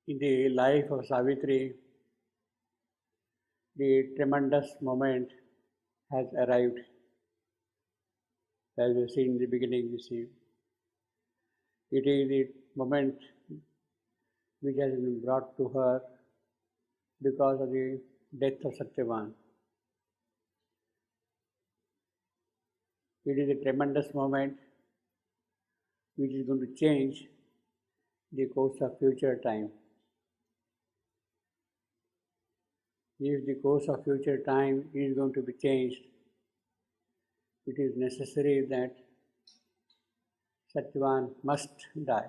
In the life of Savitri, the tremendous moment has arrived. As we see in the beginning, we see it is the moment which has been brought to her because of the death of Satyavan. It is a tremendous moment which is going to change the course of future time. If the course of future time is going to be changed, it is necessary that Satyavan must die.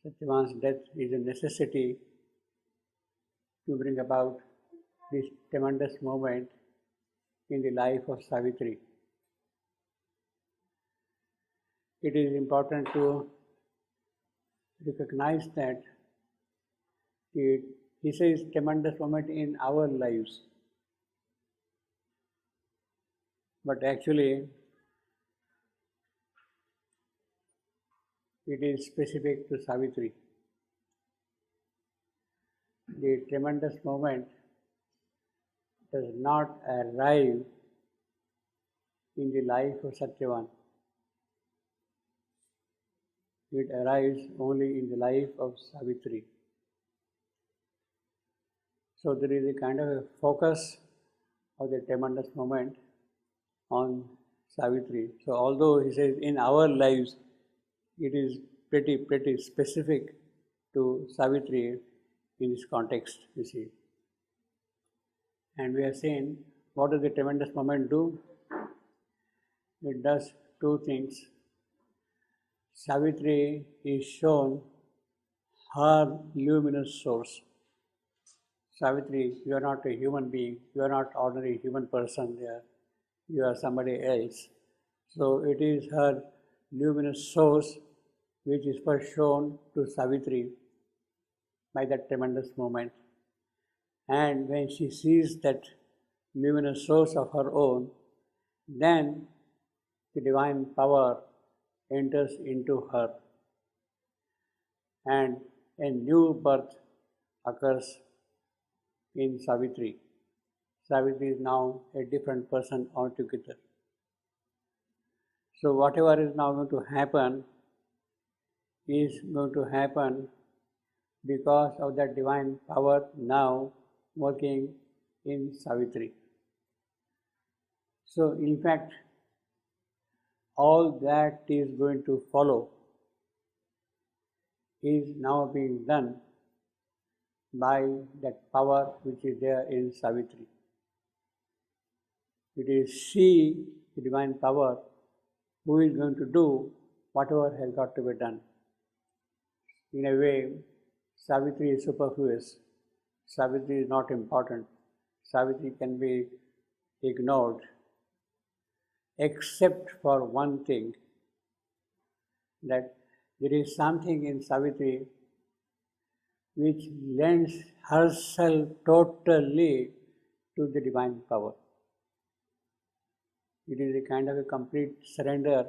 Satyavan's death is a necessity to bring about this tremendous moment in the life of Savitri. It is important to recognize that he says tremendous moment in our lives. But actually, it is specific to Savitri. The tremendous moment does not arrive in the life of Satyavan. It arrives only in the life of Savitri. So there is a kind of a focus of the tremendous moment on Savitri. So although he says in our lives, it is pretty specific to Savitri in this context, you see. And we have seen what does the tremendous moment do? It does two things. Savitri is shown her luminous source. Savitri, you are not a human being, you are not ordinary human person there, you are somebody else. So it is her luminous source which is first shown to Savitri by that tremendous moment. And when she sees that luminous source of her own, then the divine power enters into her and a new birth occurs in Savitri. Savitri is now a different person altogether. So whatever is now going to happen is going to happen because of that divine power now working in Savitri. So in fact, all that is going to follow is now being done by that power which is there in Savitri. It is she, the divine power, who is going to do whatever has got to be done. In a way, Savitri is superfluous. Savitri is not important. Savitri can be ignored, except for one thing, that there is something in Savitri which lends herself totally to the divine power. It is a kind of a complete surrender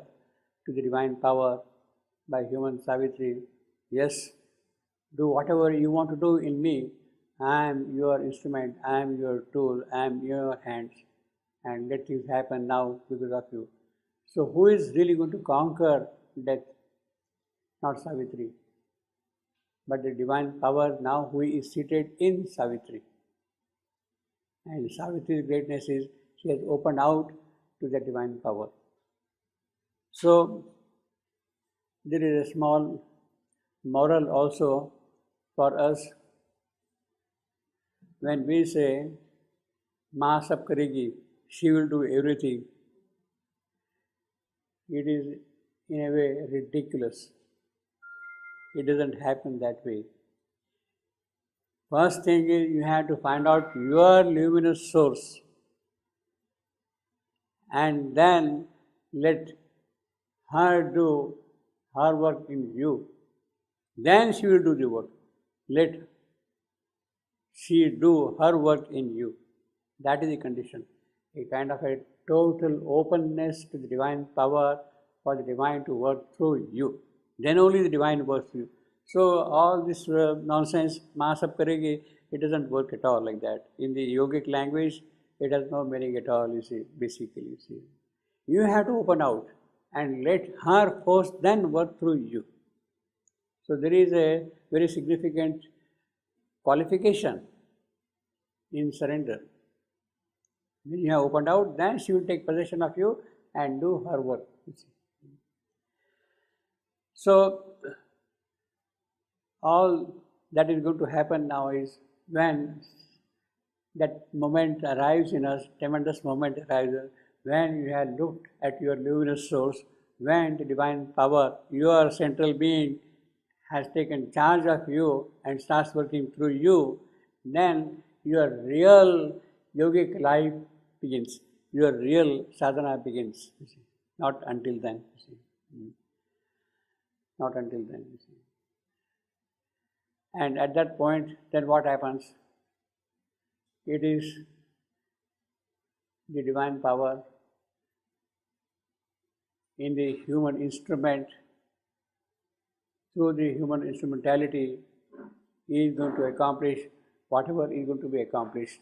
to the divine power by human Savitri. Yes, do whatever you want to do in me. I am your instrument, I am your tool, I am your hands, and let things happen now because of you. So who is really going to conquer death? Not Savitri, but the divine power now who is seated in Savitri. And Savitri's greatness is she has opened out to the divine power. So there is a small moral also for us when we say maa sab karegi, she will do everything. It is in a way ridiculous. It doesn't happen that way. First thing is you have to find out your luminous source and then let her do her work in you. Then she will do the work. Let she do her work in you. That is the condition. A kind of a total openness to the divine power for the divine to work through you. Then only the divine works through you. So all this nonsense, maa sab karegi, it doesn't work at all like that. In the yogic language, it has no meaning at all, you see, basically, you see. You have to open out and let her force then work through you. So there is a very significant qualification in surrender. When you have opened out, then she will take possession of you and do her work. You see. So all that is going to happen now is when that moment arrives in us, tremendous moment arrives, when you have looked at your luminous source, when the divine power, your central being, has taken charge of you and starts working through you, then your real yogic life begins. Your real sadhana begins. You see. Not until then. You see. Not until then. You see. And at that point, then what happens? It is the divine power in the human instrument, through the human instrumentality, is going to accomplish whatever is going to be accomplished.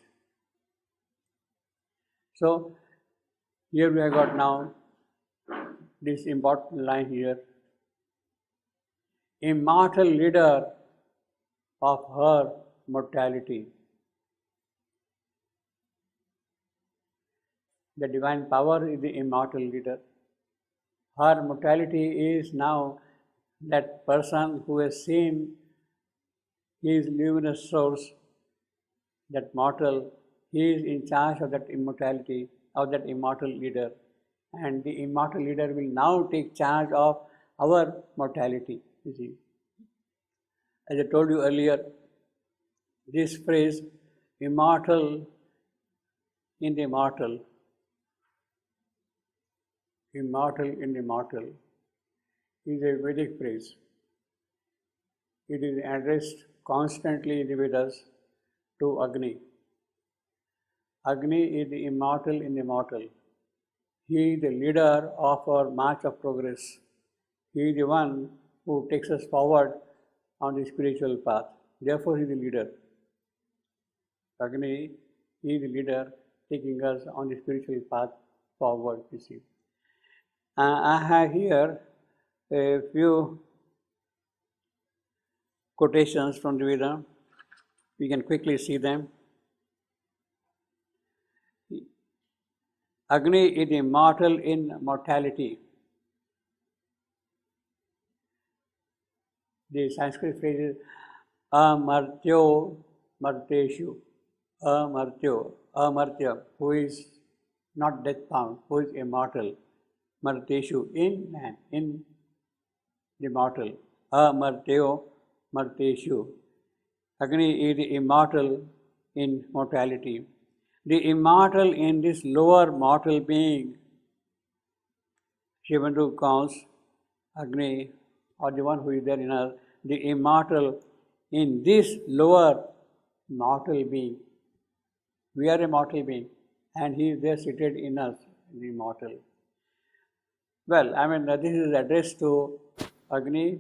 So, here we have got now this important line here. Immortal leader of her mortality. The divine power is the immortal leader. Her mortality is now that person who has seen his luminous source, that mortal, he is in charge of that immortality, of that immortal leader. And the immortal leader will now take charge of our mortality, you see. As I told you earlier, this phrase, immortal in the mortal, immortal in the mortal, is a Vedic phrase. It is addressed constantly in the Vedas to Agni. Agni is the immortal in the mortal. He is the leader of our march of progress. He is the one who takes us forward on the spiritual path. Therefore, he is the leader. Agni is the leader taking us on the spiritual path forward, you see. I have here a few quotations from the Veda. We can quickly see them. Agni is immortal in mortality. The Sanskrit phrase is amartyo marteshu. Amartyo, amartya, who is not death bound, who is immortal. Marteshu, in man, in the mortal. Amartyo marteshu. Agni is the immortal in mortality. The immortal in this lower mortal being, Shivandu calls Agni, or the one who is there in us, the immortal in this lower mortal being. We are a mortal being, and he is there seated in us, the immortal. Well, I mean, this is addressed to Agni,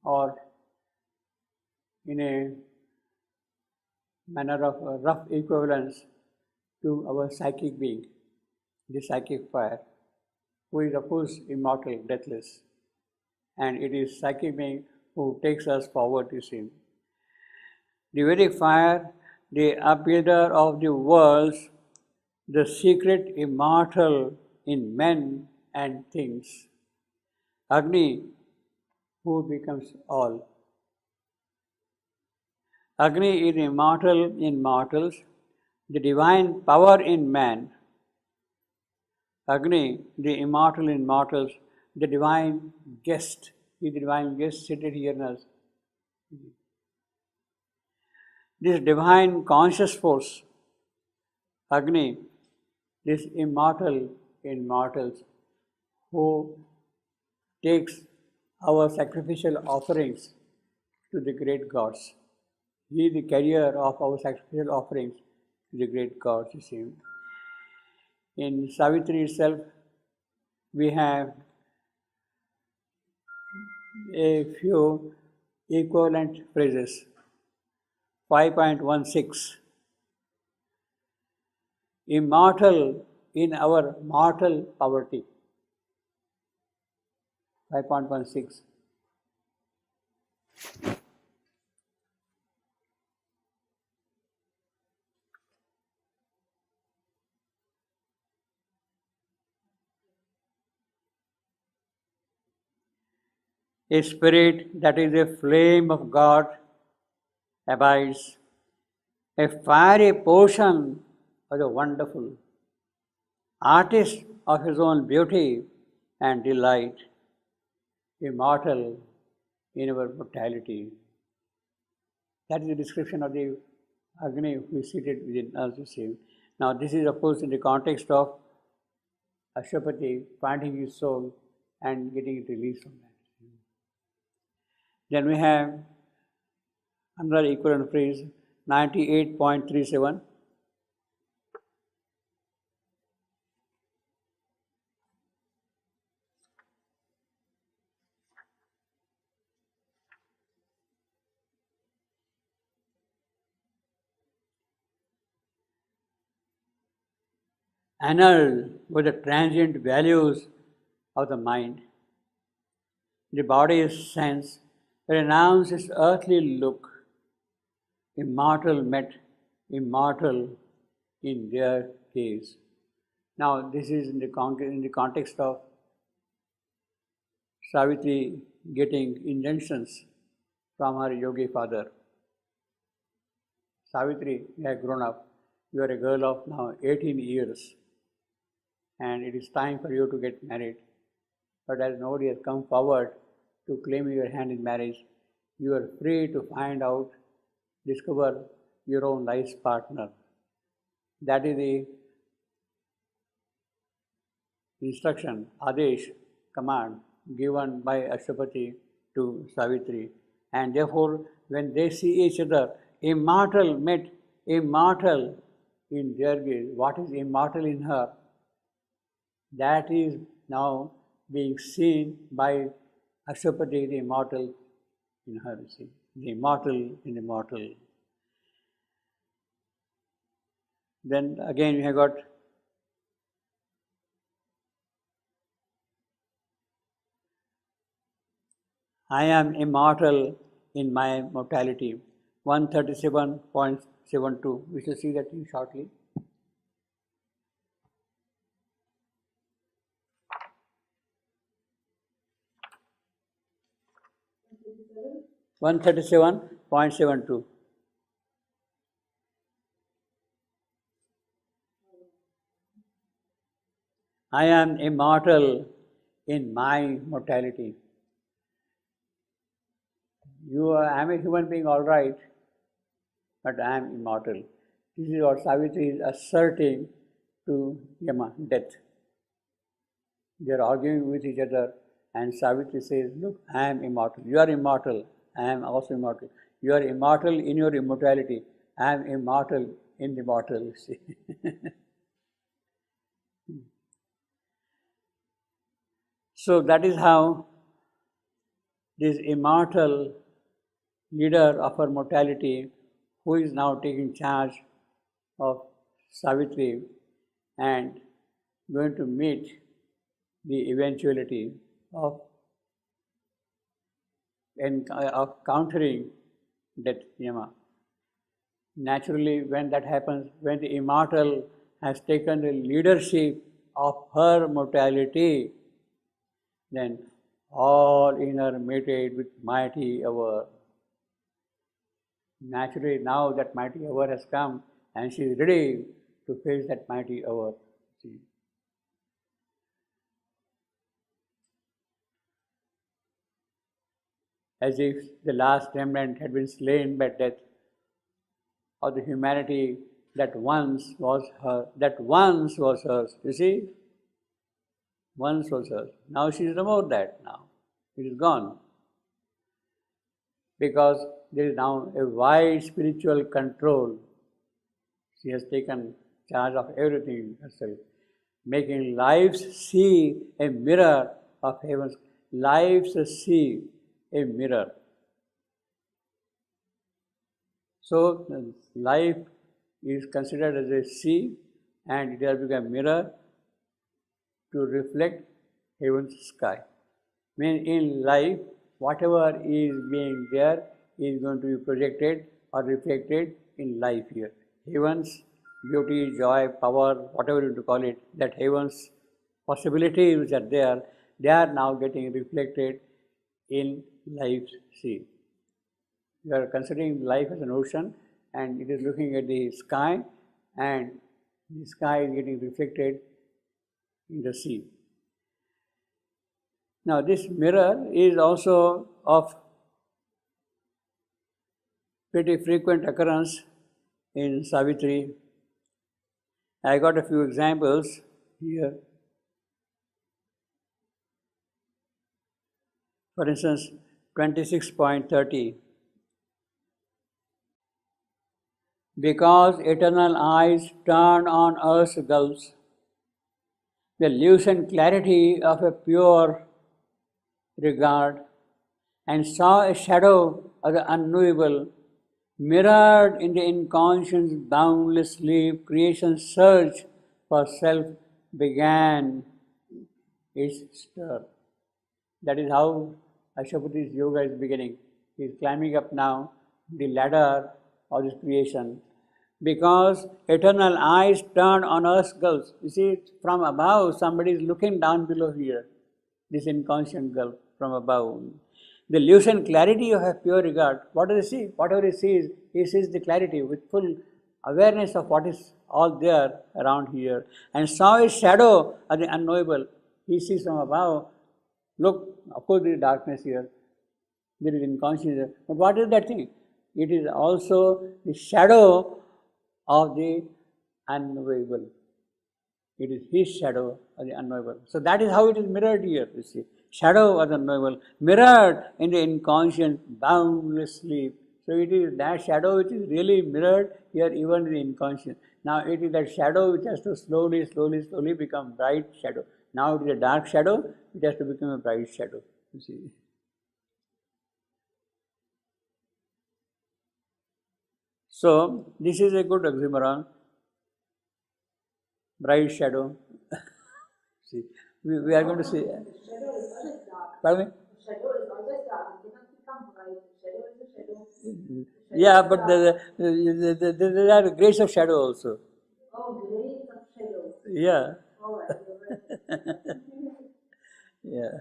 or in a manner of rough equivalence to our psychic being, the psychic fire, who is of course immortal, deathless. And it is psychic being who takes us forward, you see. The Vedic fire, the upbuilder of the worlds, the secret immortal in men and things. Agni, who becomes all. Agni is immortal in mortals, the divine power in man. Agni, the immortal in mortals, the divine guest, is the divine guest seated here in us. This divine conscious force, Agni, this immortal in mortals, who takes our sacrificial offerings to the great gods. He is the carrier of our sacrificial offerings to the great gods, you see. In Savitri itself, we have a few equivalent phrases. 5.16. Immortal in our mortal poverty. 5.16. A spirit that is a flame of God abides, a fiery portion of the wonderful, artist of his own beauty and delight, immortal in our mortality. That is the description of the Agni who is seated within us, you see. Now, this is, of course, in the context of Ashwapati finding his soul and getting it released from that. Then we have another equivalent phrase, 98.37. Annulled with the transient values of the mind, the body's sense renounced its earthly look. Immortal met immortal in their case. Now, this is in the context of Savitri getting injunctions from her yogi father. Savitri, you have grown up. You are a girl of now 18 years, and it is time for you to get married. But as nobody has come forward to claim your hand in marriage, you are free to find out, discover your own life's partner. That is the instruction, Adesh, command given by Ashwapati to Savitri. And therefore, when they see each other, immortal met immortal in their gaze. What is immortal in her? That is now being seen by Ashwapati, the immortal in her. See, the immortal in the mortal. Then again we have got I am immortal in my mortality. 137.72. We shall see that shortly. One 137.72. I am immortal in my mortality. I am a human being, all right, but I am immortal. This is what Savitri is asserting to Yama, death. They are arguing with each other, and Savitri says, look, I am immortal. You are immortal. I am also immortal. You are immortal in your immortality. I am immortal in the mortal. See? So that is how this immortal leader of her mortality, who is now taking charge of Savitri and going to meet the eventuality of countering death, Yama. Naturally, when that happens, when the immortal has taken the leadership of her mortality, then all in her mated with mighty hour. Naturally, now that mighty hour has come, and she is ready to face that mighty hour. See. As if the last remnant had been slain by death, of the humanity that once was hers. You see? Once was hers. Now she is no more that now. It is gone. Because there is now a wide spiritual control. She has taken charge of everything herself, making life's sea a mirror of heaven's. Life's sea a mirror. So life is considered as a sea, and it has become a mirror to reflect heaven's sky. Mean in life, whatever is being there is going to be projected or reflected in life here. Heaven's beauty, joy, power, whatever you want to call it, that heaven's possibilities which are there, they are now getting reflected in life's sea. You are considering life as an ocean, and it is looking at the sky, and the sky is getting reflected in the sea. Now this mirror is also of pretty frequent occurrence in Savitri. I got a few examples here. For instance, 26.30. Because eternal eyes turn on earth's gulfs, the lucent clarity of a pure regard, and saw a shadow of the unknowable, mirrored in the inconscious boundless sleep, creation's search for self began its stir. That is how Ashwapati's yoga is beginning. He is climbing up now the ladder of this creation. Because eternal eyes turn on earth's gulfs. You see, from above, somebody is looking down below here, this inconscient gulf from above. The lucent clarity of a pure regard. What does he see? Whatever he sees the clarity with full awareness of what is all there around here. And saw a shadow of the unknowable. He sees from above. Look, of course there is darkness here. There is inconscience here. But what is that thing? It is also the shadow of the unknowable. It is his shadow of the unknowable. So that is how it is mirrored here, you see. Shadow of the unknowable, mirrored in the inconscient, boundless sleep. So it is that shadow which is really mirrored here even in the inconscient. Now it is that shadow which has to slowly become bright shadow. Now it is a dark shadow, it has to become a bright shadow, you see. So this is a good oxymoron. Bright shadow. See, we are going to see. Shadow is always dark. Pardon me? Shadow is always dark. It cannot become bright. Shadow is a shadow. Yeah, but there are grades of shadow also. Oh, grades of shadow. Yeah. All right, you're right. Yeah.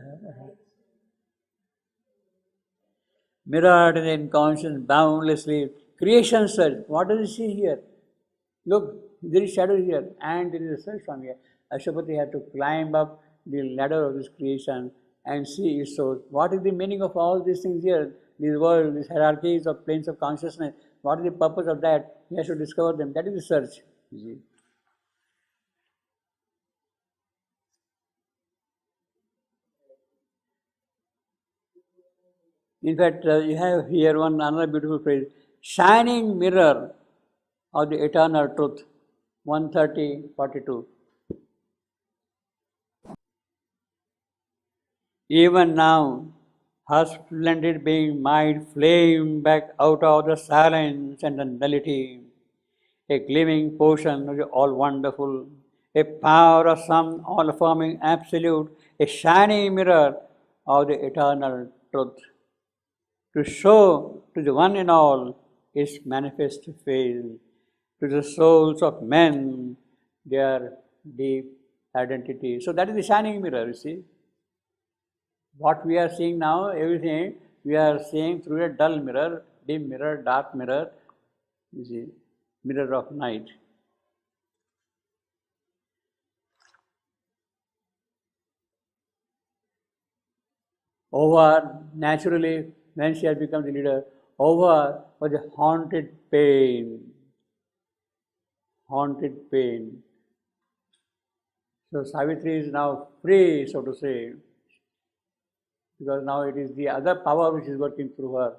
Mirrored in the inconscious, boundlessly. Creation search. What does he see here? Look, there is shadow here, and there is a search from here. Ashwapati had to climb up the ladder of this creation and see its source. What is the meaning of all these things here? These worlds, these hierarchies of planes of consciousness. What is the purpose of that? He has to discover them. That is the search. You see. In fact, you have here another beautiful phrase: shining mirror of the eternal truth. 130:42. Even now, her splendid being might flame back out of the silence and the nullity, a gleaming portion of the all wonderful, a power of some all affirming absolute, a shining mirror of the eternal truth, to show to the one and all its manifest face, to the souls of men their deep identity. So that is the shining mirror, you see. What we are seeing now, everything we are seeing through a dull mirror, dim mirror, dark mirror, you see, mirror of night. Over, naturally, when she has become the leader, over was a haunted pain. Haunted pain. So Savitri is now free, so to say, because now it is the other power which is working through her.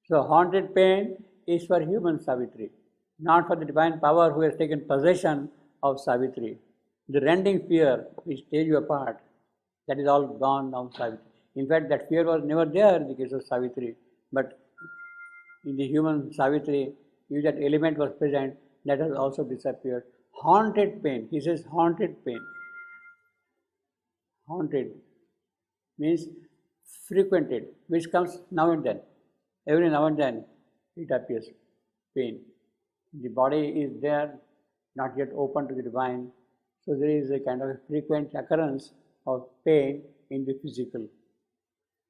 So haunted pain is for human Savitri, not for the divine power who has taken possession of Savitri. The rending fear which tears you apart, that is all gone now, Savitri. In fact, that fear was never there in the case of Savitri, but in the human Savitri, if that element was present, that has also disappeared. Haunted pain, he says haunted pain. Haunted means frequented, which comes now and then. Every now and then it appears, pain. The body is there, not yet open to the divine, so there is a kind of a frequent occurrence of pain in the physical.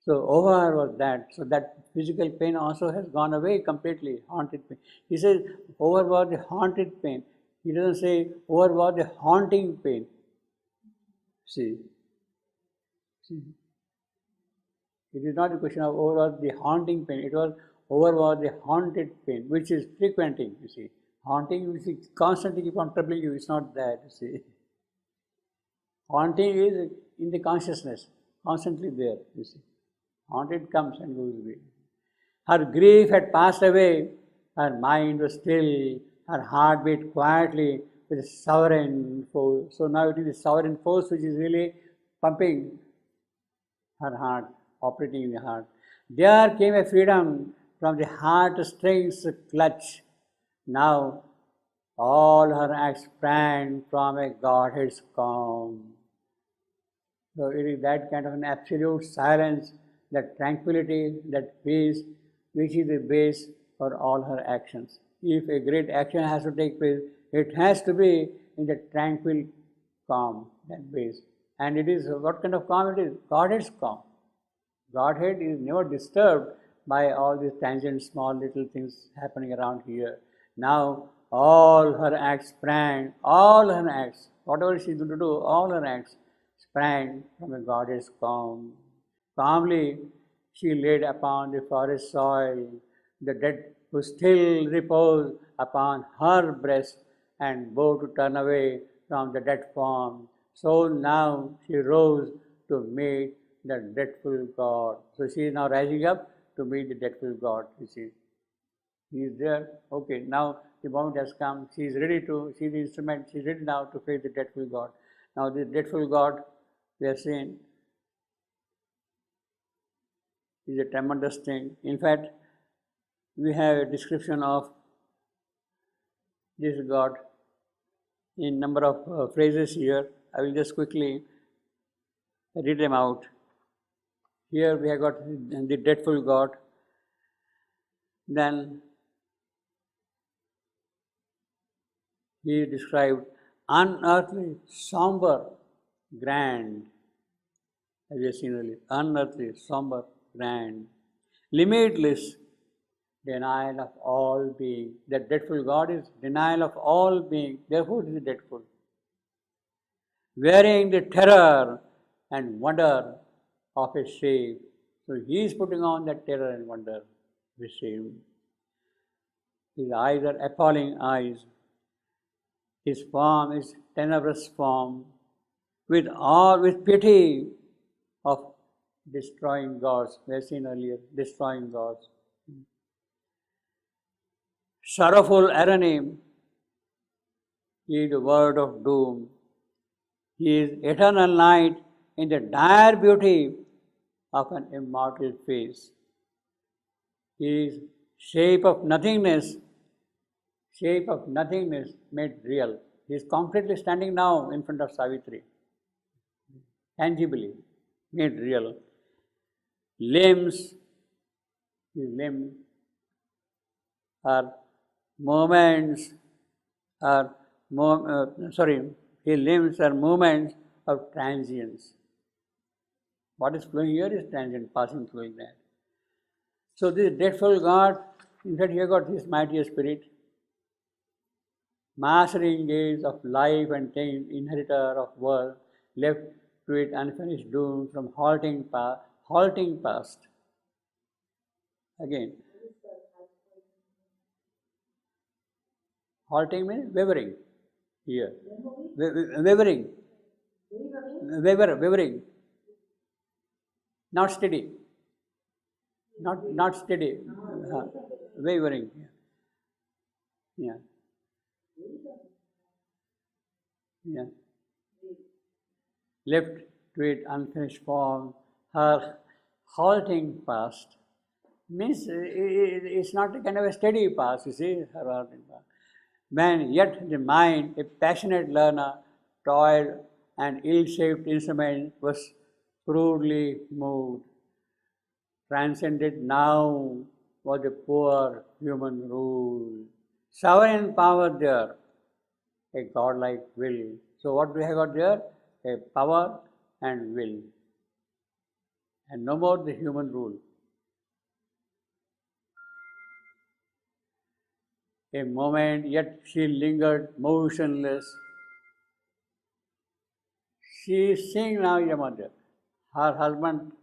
So over was that, so that physical pain also has gone away completely, haunted pain. He says over was the haunted pain. He doesn't say over was the haunting pain. See. It is not a question of over was the haunting pain, it was over was the haunted pain, which is frequenting, you see. Haunting, you see, constantly keep on troubling you, it's not that, you see. Haunting is in the consciousness, constantly there, you see. Haunted comes and goes away. Her grief had passed away, her mind was still, her heart beat quietly with a sovereign force. So now it is the sovereign force which is really pumping her heart, operating in the heart. There came a freedom from the heartstrings clutch. Now all her acts sprang from a Godhead's calm. So it is that kind of an absolute silence, that tranquility, that peace, which is the base for all her actions. If a great action has to take place, it has to be in the tranquil calm, that base. And it is, what kind of calm it is? Godhead's calm. Godhead is never disturbed by all these tangent, small little things happening around here. Now all her acts sprang, all her acts, whatever she is going to do, all her acts sprang from a Godhead's calm. Calmly she laid upon the forest soil the dead who still repose upon her breast, and bore to turn away from the dead form. So now she rose to meet the dreadful God. So she is now rising up to meet the dreadful God, you see. He is there. Okay, now the moment has come. She is ready to see the instrument. She is ready now to face the dreadful God. Now the dreadful God, we have seen, is a tremendous thing. In fact, we have a description of this God in number of phrases here. I will just quickly read them out. Here we have got the dreadful God. Then he is described unearthly, somber, grand, as we have seen earlier. Unearthly, somber, grand, limitless, denial of all being. That dreadful God is denial of all being, therefore it is dreadful. Wearing the terror and wonder of his shape. So he is putting on that terror and wonder of his shape. His eyes are appalling eyes. His form is tenebrous form, with pity of destroying gods. We have seen earlier, destroying gods. Sorrowful irony, he is the word of doom. He is eternal night in the dire beauty of an immortal face. He is shape of nothingness made real. He is completely standing now in front of Savitri, tangibly made real. Limbs, his limbs are movements, his limbs are movements of transience. What is flowing here is transient, passing through like that. So this dreadful God, in fact, here got this mighty spirit, mastering gaze of life and time, inheritor of world, left to it unfinished doom from halting past. Again, halting means wavering here. Wavering. Not steady. Not steady. Wavering. Yeah. Left to it unfinished form, her halting past. Means it's not a kind of a steady path, you see. When yet the mind, a passionate learner, toiled and ill-shaped instrument was crudely moved. Transcended now was the poor human rule. Sovereign power there, a godlike will. So what we have got there? A power and will. And no more the human rule. A moment, yet she lingered motionless. She is seeing now Yamada. Her husband's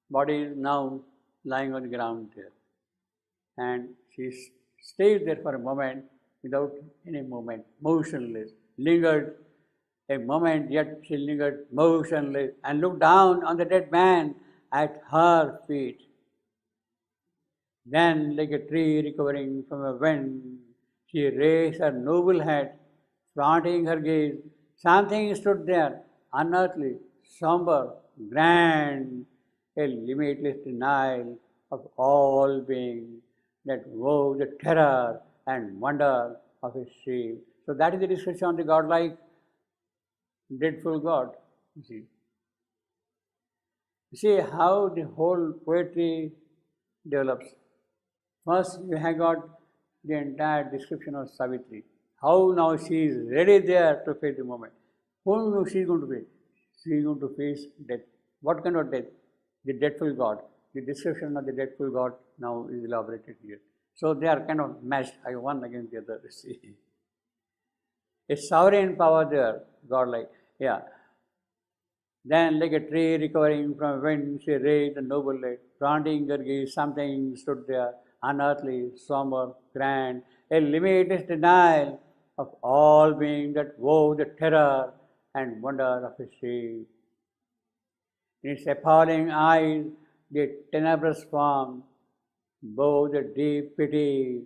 body is now lying on the ground there. And she stayed there for a moment without any movement, motionless. Lingered a moment, yet she lingered motionless and looked down on the dead man at her feet. Then, like a tree recovering from a wind, she raised her noble head, flaunting her gaze. Something stood there, unearthly, somber, grand, a limitless denial of all being that wove the terror and wonder of his shape. So that is the description of the godlike, dreadful God. You see. You see how the whole poetry develops. First, you have got the entire description of Savitri. How now she is ready there to face the moment. Whom she is going to face? She is going to face death. What kind of death? The dreadful God. The description of the dreadful God now is elaborated here. So they are kind of matched, one against the other. See. A sovereign power there, godlike. Yeah. Then, like a tree recovering from wind, she raised a noble head, flaunting her gaze. Something stood there, unearthly, somber, grand, a limitless denial of all being that wove the terror and wonder of his shape. In its appalling eyes, the tenebrous form bore the deep pity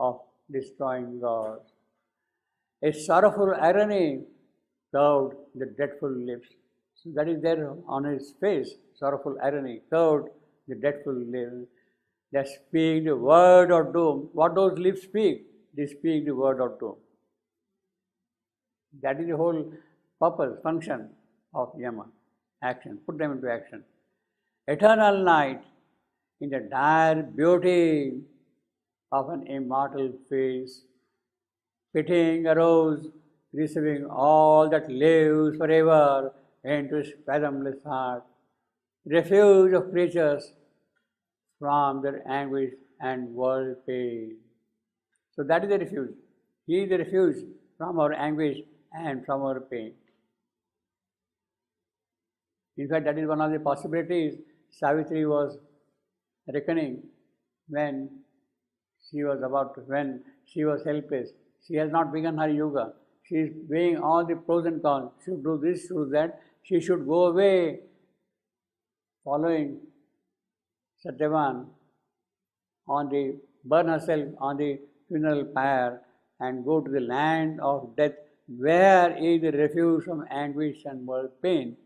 of destroying God. A sorrowful irony curved the dreadful lips. So that is there on his face, sorrowful irony, curved the dreadful lips that speak the word of doom. What those lips speak? They speak the word of doom. That is the whole purpose, function of Yama, action, put them into action. Eternal night, in the dire beauty of an immortal face, pitying arose, receiving all that lives forever into his fathomless heart, refuge of creatures from their anguish and world pain. So that is the refuge. He is the refuge from our anguish and from our pain. In fact, that is one of the possibilities Savitri was reckoning when she was helpless. She has not begun her yoga. She is weighing all the pros and cons. She should do this, she should do that. She should go away following Satyavan burn herself on the funeral pyre and go to the land of death where is the refuge from anguish and world pain.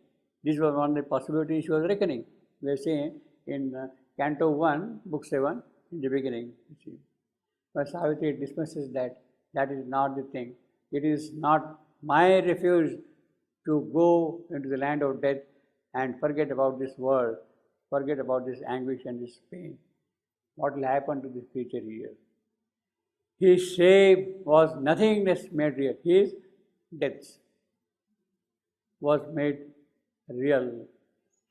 This was one of the possibilities she was reckoning. We are saying in Canto 1, Book 7, in the beginning. You see. But Savitri dismisses that. That is not the thing. It is not my refuge to go into the land of death and forget about this world, forget about this anguish and this pain. What will happen to this creature here? His shape was nothingness made real. His death was made real.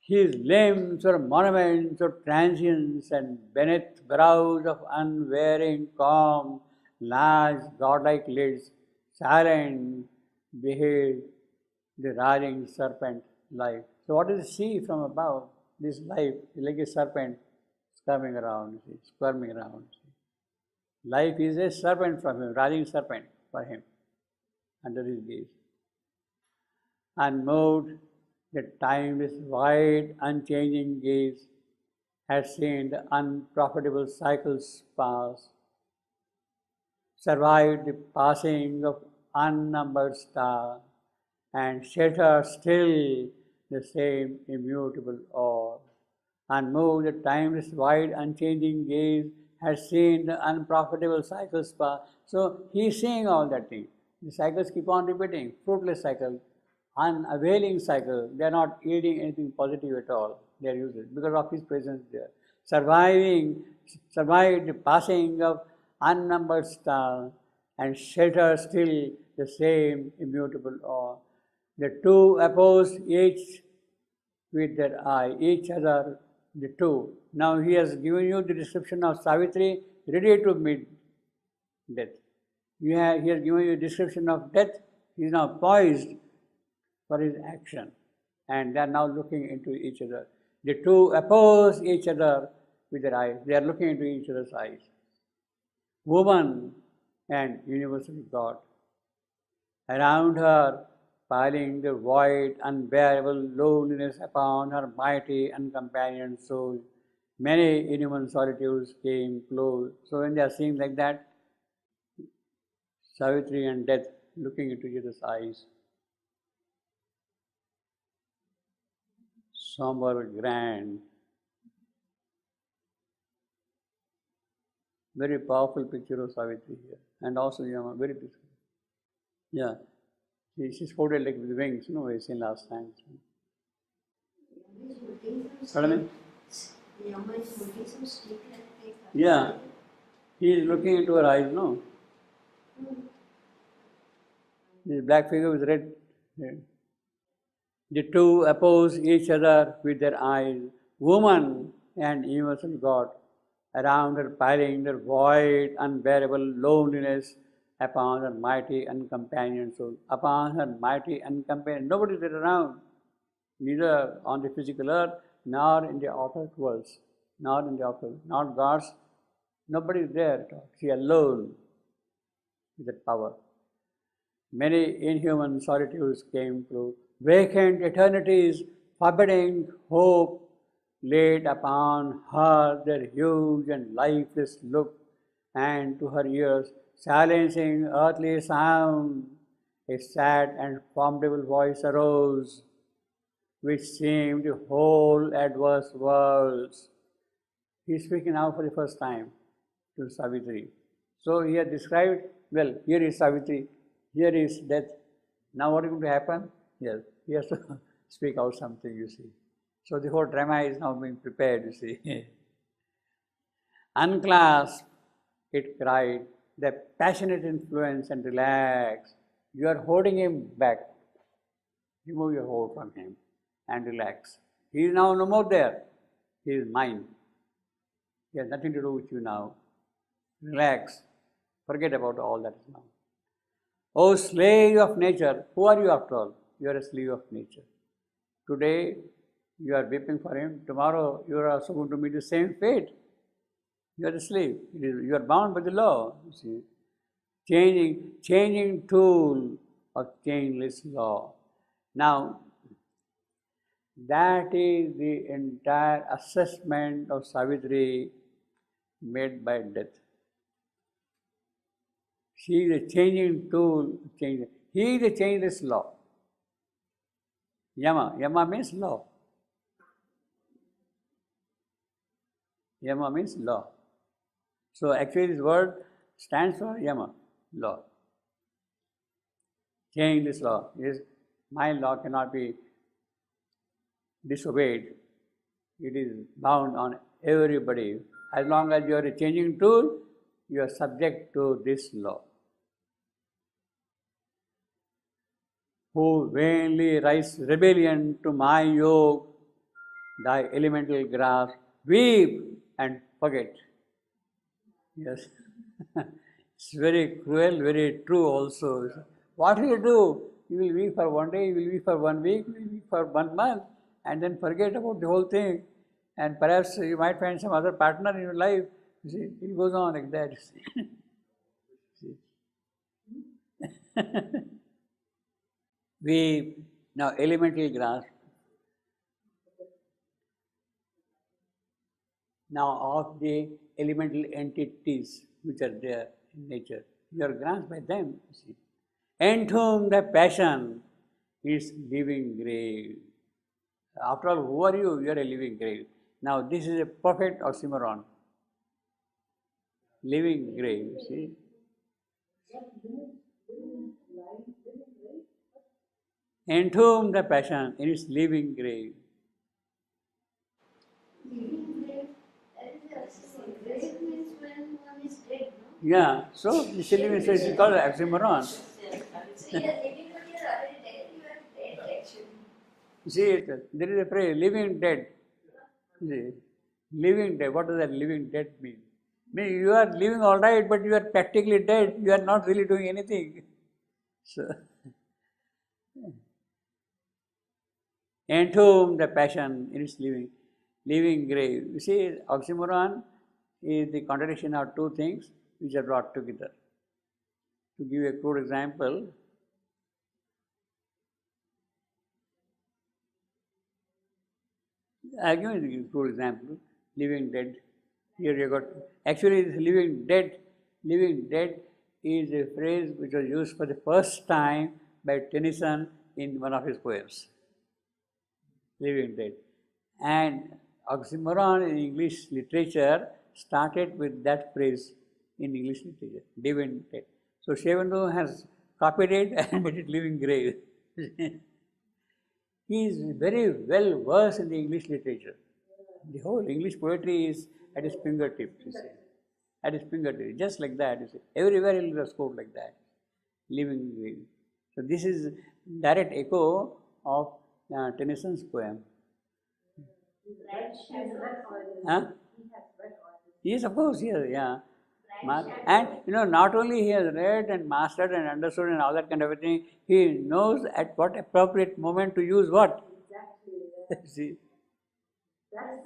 His limbs were monuments of transience, and beneath brows of unwearying calm, large godlike lids, silent, beheld the writhing serpent life. So what does he see from above? This life is like a serpent squirming around. Life is a serpent from him, writhing serpent for him, under his gaze. Unmoved, the timeless, wide, unchanging gaze has seen the unprofitable cycles pass, survived the passing of unnumbered stars, and shelter still the same immutable orb. unmoved, the timeless, wide, unchanging gaze, has seen the unprofitable cycles pass. So he is seeing all that thing. The cycles keep on repeating, fruitless cycle, unavailing cycle. They are not yielding anything positive at all. They are useless because of his presence there. Survived the passing of unnumbered stars and shelter still the same immutable awe. The two oppose each with their eye, each other, the two. Now he has given you the description of Savitri ready to meet death. He has given you a description of death. He is now poised for his action, and they are now looking into each other. The two oppose each other with their eyes. They are looking into each other's eyes. Woman and universal God. Around her, piling the void, unbearable loneliness upon her mighty, uncompanioned soul. Many inhuman solitudes came close. So when they are seeing like that, Savitri and death looking into each other's eyes. Somber, grand. Very powerful picture of Savitri here. And also Yama, very beautiful. Yeah. She's folded like with wings, we've seen last time. Pardon me? Yama is holding some stick like Yeah. He is looking into her eyes, no? This black figure with red hair. The two oppose each other with their eyes. Woman and universal God. Around her piling their void, unbearable loneliness upon her mighty, uncompanioned soul. Upon her mighty, uncompanioned. Nobody is there around. Neither on the physical earth, nor in the outer worlds. Not in the outer, not gods. Nobody is there at all. She alone with that power. Many inhuman solitudes came through. Vacant eternities, forbidding hope, laid upon her their huge and lifeless look, and to her ears, silencing earthly sound, a sad and formidable voice arose, which seemed to hold adverse worlds. He is speaking now for the first time to Savitri. So he has described, well, here is Savitri, here is death. Now what is going to happen? Yes, he has to speak out something, you see. So the whole drama is now being prepared, you see. Unclasp, it cried, the passionate influence, and relax. You are holding him back. Remove your hold from him and relax. He is now no more there. He is mine. He has nothing to do with you now. Relax. Forget about all that now. O slave of nature, who are you after all? You are a slave of nature. Today, you are weeping for him. Tomorrow, you are also going to meet the same fate. You are a slave. You are bound by the law. You see, changing tool of changeless law. Now, that is the entire assessment of Savitri made by death. She is a changing tool. He is a changeless law. Yama means law. Yama means law. So actually this word stands for Yama, law. Changeless law is my law cannot be disobeyed. It is bound on everybody. As long as you are a changing tool, you are subject to this law. Who vainly rise rebellion to my yoke, thy elemental grasp, weep and forget. Yes. It's very cruel, very true also. What will you do? You will weep for one day, you will weep for 1 week, you will weep for 1 month, and then forget about the whole thing. And perhaps you might find some other partner in your life. You see, it goes on like that. We now elemental grasp. Now of the elemental entities which are there in nature, you are grasped by them. You see. Entomb the passion is living grave. After all, who are you? You are a living grave. Now this is a perfect oxymoron. Living grave, you see. Entomb the passion in its living grave. Living grave, that is also grave means when one is dead, no? Yeah, so this living, so it's called oxymoron. So you are living but you are already dead, you are dead actually. You see, there is a phrase, living dead. You see, living dead, what does that living dead mean? Mean you are living all right, but you are practically dead, you are not really doing anything. So, entomb the passion in its living grave. You see, oxymoron is the contradiction of two things which are brought together. To give a crude example, I'll give you a crude example, living dead. Here you got, actually this living dead is a phrase which was used for the first time by Tennyson in one of his poems. Living dead. And oxymoron in English literature started with that phrase in English literature, living dead. So Sri-Aurobindo has copied it and made it living grave. He is very well versed in the English literature. The whole English poetry is at his fingertips, you see. At his fingertips, just like that, you see. Everywhere he was quoted like that, living grave. So this is direct echo of Tennyson's poem. Bright shadow or Huh? he has read all this. Yes, of course, yes, yeah. And not only he has read and mastered and understood and all that kind of a thing, he knows at what appropriate moment to use what. Exactly. See, That's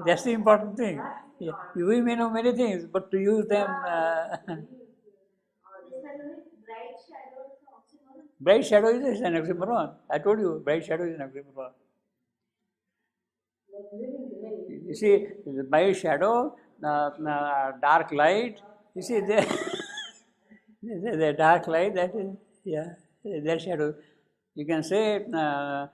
that's the important thing. Yeah. We may know many things, but to use them. This one is bright shadow is oxymoron. Bright shadow is an oxymoron. I told you, bright shadow is an oxymoron. like living grave. You see, the bright shadow, dark light. You see, the dark light, that is, yeah, that shadow. You can say the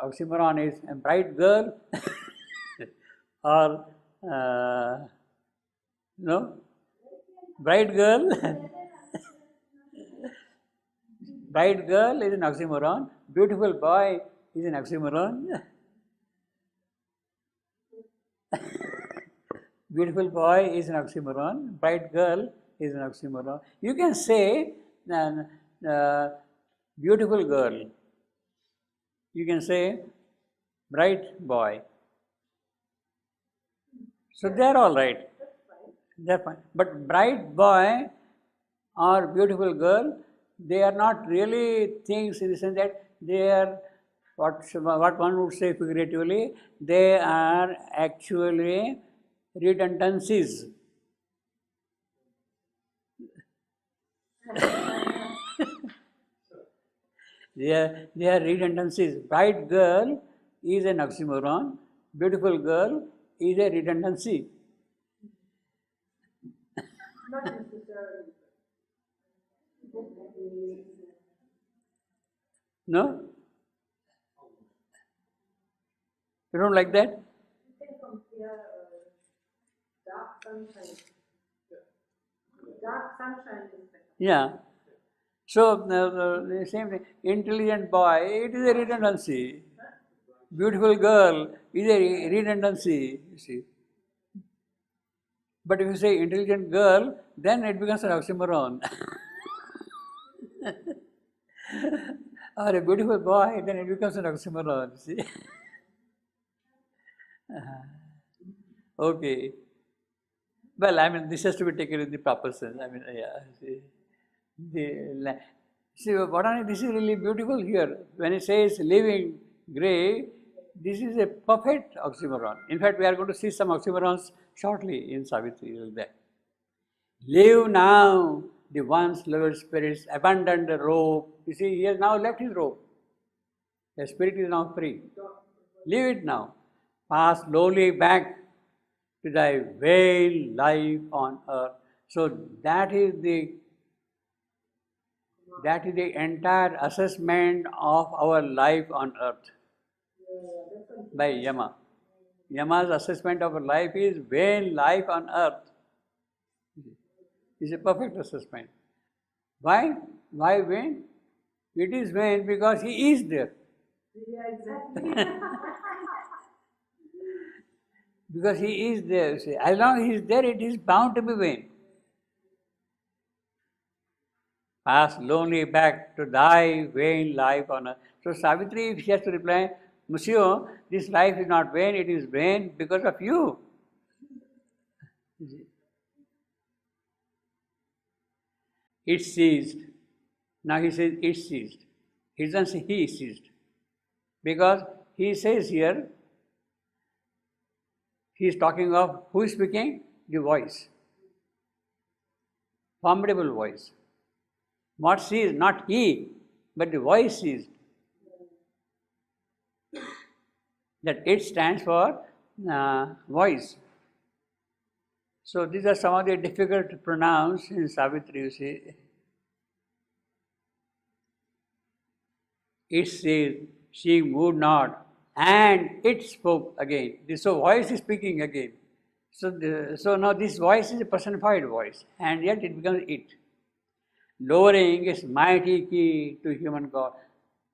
oxymoron is a bright girl or no, bright girl. Bright girl is an oxymoron. Beautiful boy is an oxymoron. Beautiful boy is an oxymoron. Bright girl is an oxymoron. You can say beautiful girl. You can say bright boy. So they are all right. They're fine. But bright boy or beautiful girl, they are not really things in the sense that they are what one would say figuratively, they are actually redundancies. They are redundancies. Bright girl is an oxymoron, beautiful girl is a redundancy. Not necessarily. No? You don't like that? You can compare dark sunshine. Dark sunshine is better. Yeah. So the same thing. Intelligent boy, it is a redundancy. Beautiful girl is a redundancy. You see. But if you say intelligent girl, then it becomes an oxymoron. Or a beautiful boy, then it becomes an oxymoron. See? Okay. Well, I mean, this has to be taken in the proper sense. I mean, yeah. See, this is really beautiful here. When it says living grey, this is a perfect oxymoron. In fact, we are going to see some oxymorons shortly in Savitri, like that. Live now, the once loved spirits abandon the rope. You see, he has now left his rope. The spirit is now free. Leave it now. Pass slowly back to thy veiled life on earth. So that is the entire assessment of our life on earth. by Yama. Yama's assessment of life is vain life on earth. It's a perfect assessment. Why? Why vain? It is vain because he is there. Yeah, exactly. Because he is there. See, as long as he is there, it is bound to be vain. Pass lonely back to thy vain life on earth. So Savitri, if she has to reply, Monsieur, this life is not vain, it is vain because of you. It ceased. Now he says it ceased. He doesn't say he ceased. Because he says here, he is talking of who is speaking? The voice. Formidable voice. What ceased? Not he, but the voice ceased. That it stands for voice. So these are some of the difficult to pronounce in Savitri, you see. It says, she moved not, and it spoke again. So voice is speaking again. So now this voice is a personified voice, and yet it becomes it. Lowering its mighty key to human God.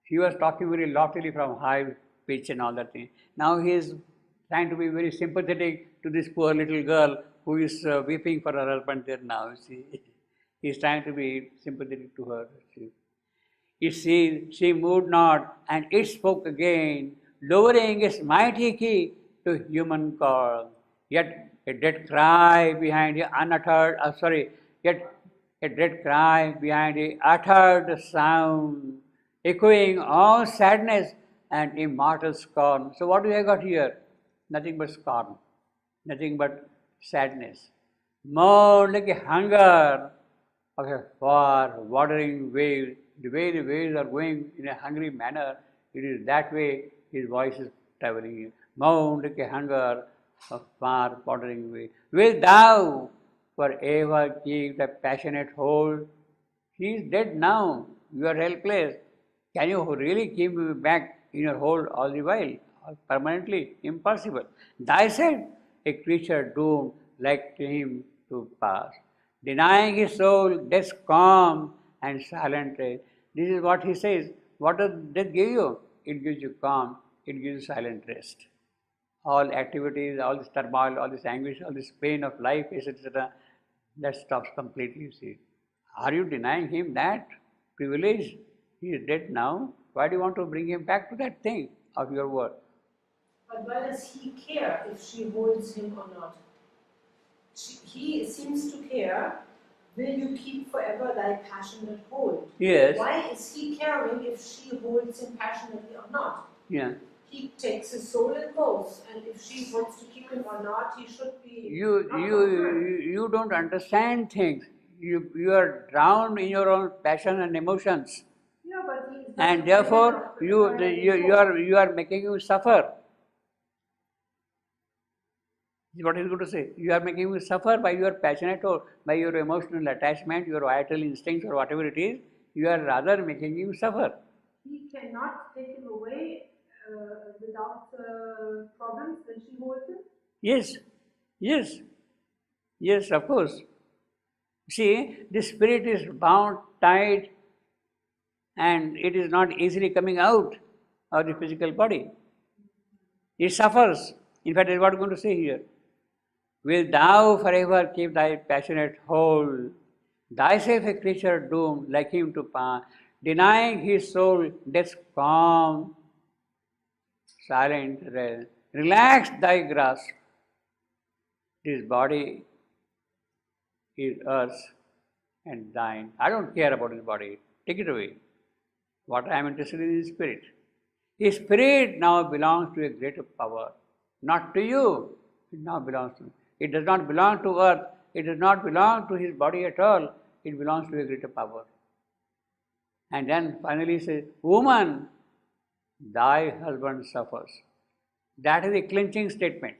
He was talking very loftily from high pitch and all that thing. Now he is trying to be very sympathetic to this poor little girl who is weeping for her husband there now. See, he is trying to be sympathetic to her. See. It says, she moved not, and it spoke again, lowering its mighty key to human call. Yet a dead cry behind the unuttered, yet a dread cry behind the uttered sound, echoing all sadness and immortal scorn. So what do I got here? Nothing but scorn, nothing but sadness. More like a hunger of a far watering wave. The way the waves are going in a hungry manner, it is that way his voice is traveling. More like a hunger of far watering wave. Wilt thou forever keep the passionate hold? He is dead now. You are helpless. Can you really keep him back in your hold all the while? Permanently? Impossible. Thyself, a creature doomed like him to pass. Denying his soul death's calm and silent rest. This is what he says. What does death give you? It gives you calm. It gives you silent rest. All activities, all this turmoil, all this anguish, all this pain of life, etc., that stops completely, you see. Are you denying him that privilege? He is dead now. Why do you want to bring him back to that thing of your word? But why does he care if she holds him or not? He seems to care. Will you keep forever thy passionate hold? Yes. Why is he caring if she holds him passionately or not? Yeah. He takes his soul and goes, and if she wants to keep him or not, he should be. You don't understand things. You are drowned in your own passion and emotions, Yeah, but he is not and therefore you are making you suffer. This is what he's going to say. You are making you suffer by your passionate or by your emotional attachment, your vital instincts or whatever it is. You are rather making you suffer. He cannot take him away without problems when she holds him. Yes, of course. See, the spirit is bound tight and it is not easily coming out of the physical body. It suffers. In fact, that's what I'm going to say here. Will thou forever keep thy passionate hold, thyself a creature doomed like him to pass, denying his soul death's calm, silent rest. Relax thy grasp. This body is earth's and thine. I don't care about his body. Take it away. What I am interested in is spirit. His spirit now belongs to a greater power, not to you. It now belongs to you. It does not belong to earth. It does not belong to his body at all. It belongs to a greater power. And then finally he says, woman, thy husband suffers. That is a clinching statement.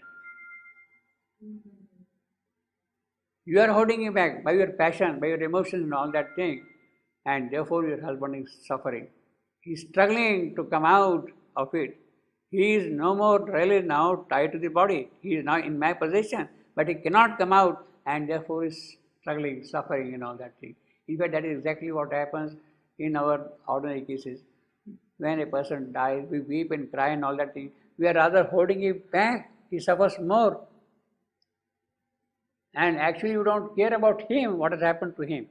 You are holding him back by your passion, by your emotions and all that thing. And therefore your husband is suffering. He is struggling to come out of it. He is no more really now tied to the body. He is now in my possession, but he cannot come out and therefore is struggling, suffering and all that thing. In fact, that is exactly what happens in our ordinary cases. When a person dies, we weep and cry and all that thing. We are rather holding him back. He suffers more. And actually we don't care about him, what has happened to him.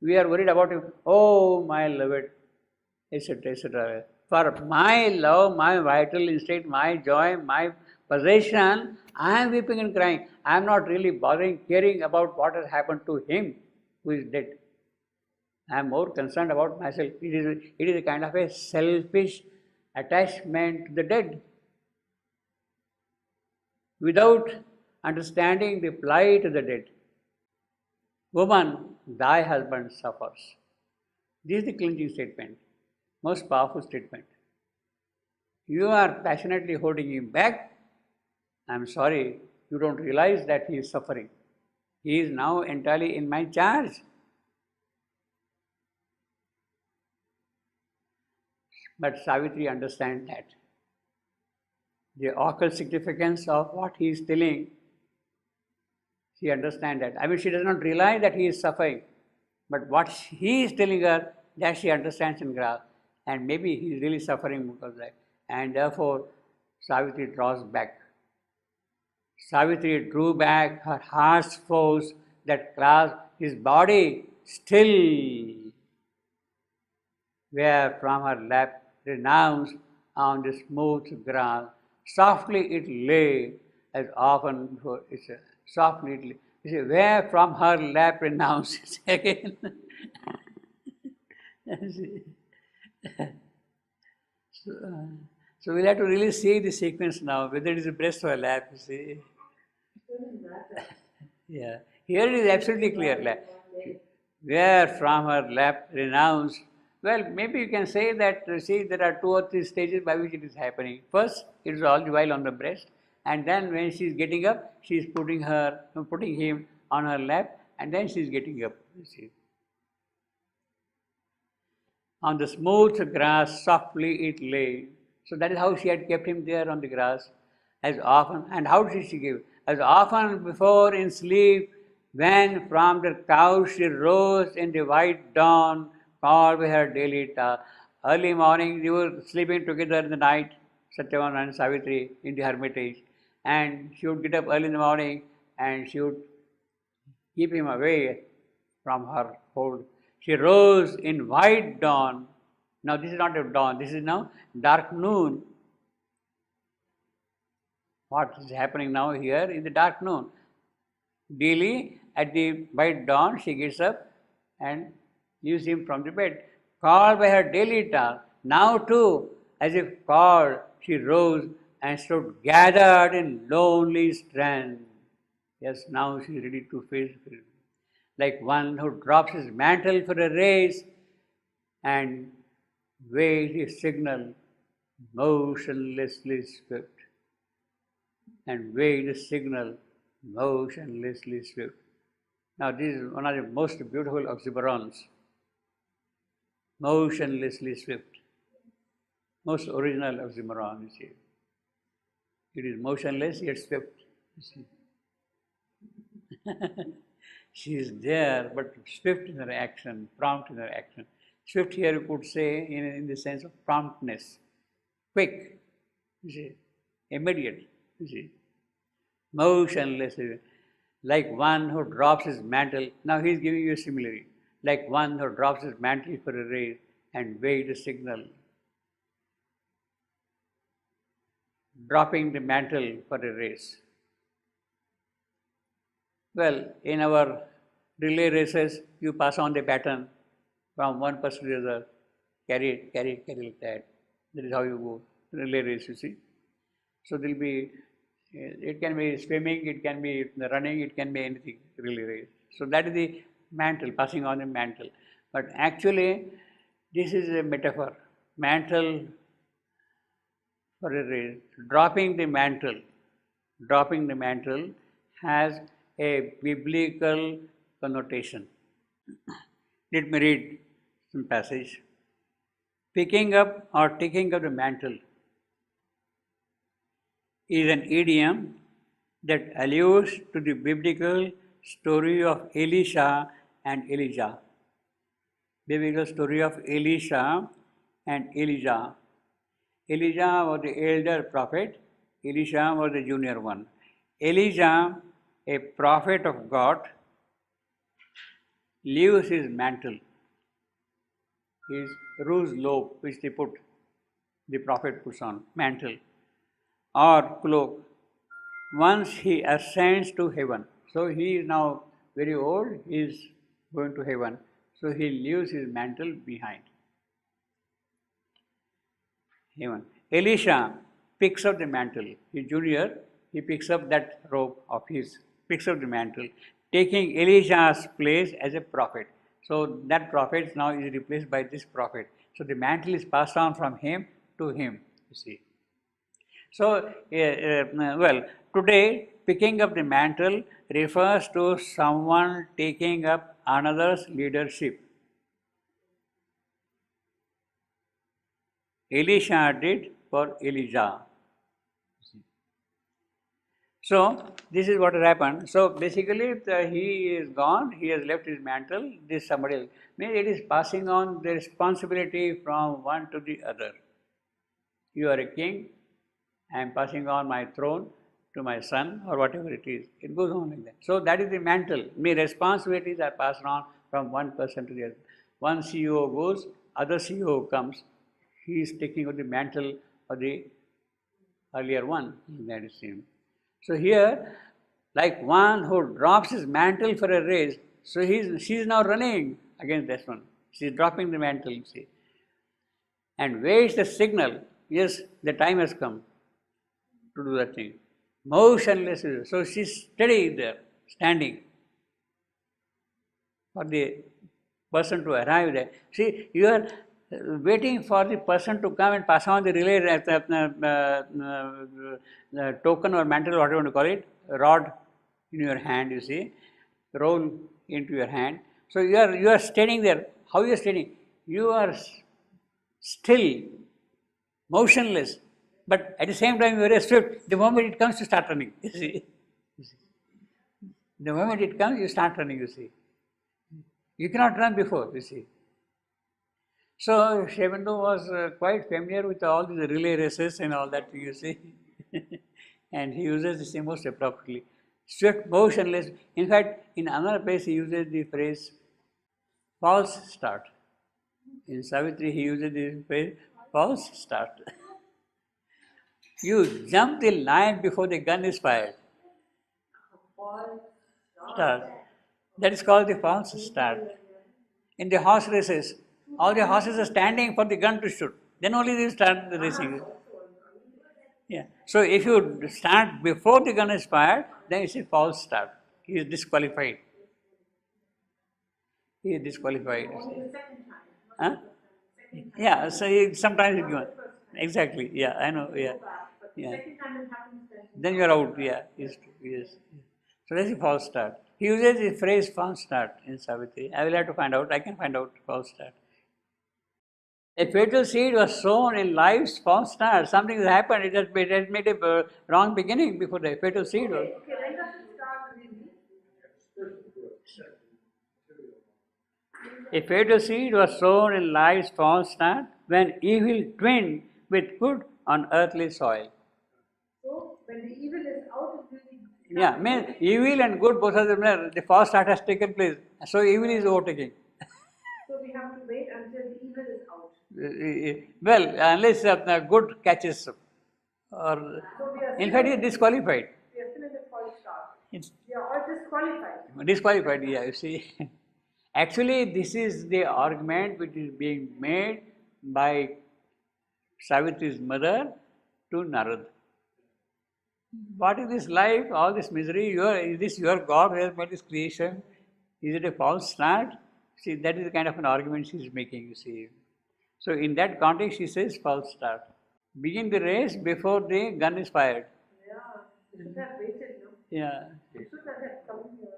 We are worried about him. Oh, my beloved, etc., etc. For my love, my vital instinct, my joy, my possession, I am weeping and crying. I am not really bothering, caring about what has happened to him who is dead. I am more concerned about myself. It is a kind of a selfish attachment to the dead. Without understanding the plight of the dead. Woman, thy husband suffers. This is the clinching statement, most powerful statement. You are passionately holding him back. I am sorry, you don't realize that he is suffering. He is now entirely in my charge. But Savitri understands that. The occult significance of what he is telling, she understands that. I mean, she does not realize that he is suffering, but what he is telling her, that she understands and grasps. And maybe he is really suffering because of that. And therefore, Savitri draws back. Savitri drew back her heart's force that clasped his body still, where from her lap, renounced on the smooth grass, softly it lay, as often before. Softly it lay. You see, where from her lap renounced again. So we'll have to really see the sequence now, whether it is a breast or a lap, you see. Yeah. Here it is absolutely clear. Where from her lap renounced. Well, maybe you can say that, see, there are 2 or 3 stages by which it is happening. First, it is all the while on the breast, and then when she is getting up, she is putting him on her lap, and then she is getting up, you see. On the smooth grass, softly it lay. So that is how she had kept him there on the grass, as often. And how did she give? As often before in sleep, when from the couch she rose in the white dawn, called by her daily task. Early morning, they were sleeping together in the night, Satyavan and Savitri, in the hermitage. And she would get up early in the morning and she would keep him away from her hold. She rose in white dawn. Now this is not a dawn, this is now dark noon. What is happening now here in the dark noon? Daily at the white dawn she gets up and leaves him from the bed. Called by her daily task, now too, as if called, she rose and stood gathered in lonely strength. Yes, now she is ready to face it. Like one who drops his mantle for a race and waves his signal motionlessly swift. And waves the signal motionlessly swift. Now this is one of the most beautiful oxymorons. Motionlessly swift. Most original oxymoron, you see. It is motionless yet swift, you see. She is there, but swift in her action, prompt in her action. Swift here you could say in the sense of promptness, quick, you see, immediate, you see. Motionless, like one who drops his mantle. Now he is giving you a simile. Like one who drops his mantle for a race and waves a signal. Dropping the mantle for a race. Well, in our relay races, you pass on the baton from one person to the other. Carry like that. That is how you go. Relay race, you see. So there will be, it can be swimming, it can be running, it can be anything, relay race. So that is the mantle, passing on the mantle. But actually, this is a metaphor. Mantle for a race. Dropping the mantle has a biblical connotation. Let me read some passage. Picking up or taking up the mantle. is an idiom that alludes to the biblical story of Elisha and Elijah. Biblical story of Elisha and Elijah. Elijah was the elder prophet, Elisha was the junior one. Elijah, a prophet of God, leaves his mantle, his rose lobe, which the prophet puts on, mantle or cloak, once he ascends to heaven. So he is now very old, he is going to heaven. So he leaves his mantle behind. Heaven. Elisha picks up the mantle. His junior, he picks up that robe of his, picks up the mantle, taking Elisha's place as a prophet. So that prophet now is replaced by this prophet. So the mantle is passed on from him to him, you see. So, well, today picking up the mantle refers to someone taking up another's leadership. Elisha did for Elijah. So, this is what has happened. So, basically, he is gone, he has left his mantle, this somebody else. Means it is passing on the responsibility from one to the other. You are a king, I am passing on my throne to my son or whatever it is. It goes on like that. So, that is the mantle. Means responsibilities are passed on from one person to the other. One CEO goes, other CEO comes. He is taking up the mantle of the earlier one. That is him. So here, like one who drops his mantle for a race, so she is now running against this one. She is dropping the mantle, you see, and waits the signal. Yes, the time has come to do that thing. Motionless. So she is steady there, standing for the person to arrive there. See, you are waiting for the person to come and pass on the relay token or mantle, whatever you want to call it, rod in your hand, you see, roll into your hand. So you are standing there. How you are standing? You are still, motionless, but at the same time you are swift. The moment it comes, you start running, you see. The moment it comes, you start running, you see. You cannot run before, you see. So Sri Aurobindo was quite familiar with all these relay races and all that, you see. And he uses this most appropriately. Swift, motionless. In fact, in another place he uses the phrase false start. In Savitri he uses the phrase false start. You jump the line before the gun is fired. Start. That is called the false start. In the horse races, all the horses are standing for the gun to shoot. Then only they start the racing. Yeah. So if you start before the gun is fired, then it's a false start. He is disqualified. He is disqualified. Huh? Yeah. So sometimes you given. Exactly. Yeah. I know. Yeah. Yeah. Then you are out. Yeah. Yes. Yes. So that's a false start. He uses the phrase false start in Savitri. I will have to find out. I can find out false start. A fatal seed was sown in life's false start. Something has happened. It has made a wrong beginning before the fatal seed was. Okay, when does it start really? A fatal seed was sown in life's false start when evil twinned with good on earthly soil. So when the evil is out, it really. Yeah, means evil and good both of them, the false start has taken place. So evil is overtaking. So we have to wait until the evil is out. Well, unless good catches, or So we are in fact, he is disqualified. We are still in the false start. It's We are all disqualified. disqualified, yeah, you see. Actually, this is the argument which is being made by Savitri's mother to Narad. What is this life, all this misery? Is this your God who has made this creation? Is it a false start? See, that is the kind of an argument she is making, you see. So, in that context, she says false start. Begin the race before the gun is fired. Yeah, we should have waited, no? Yeah. We should have come here.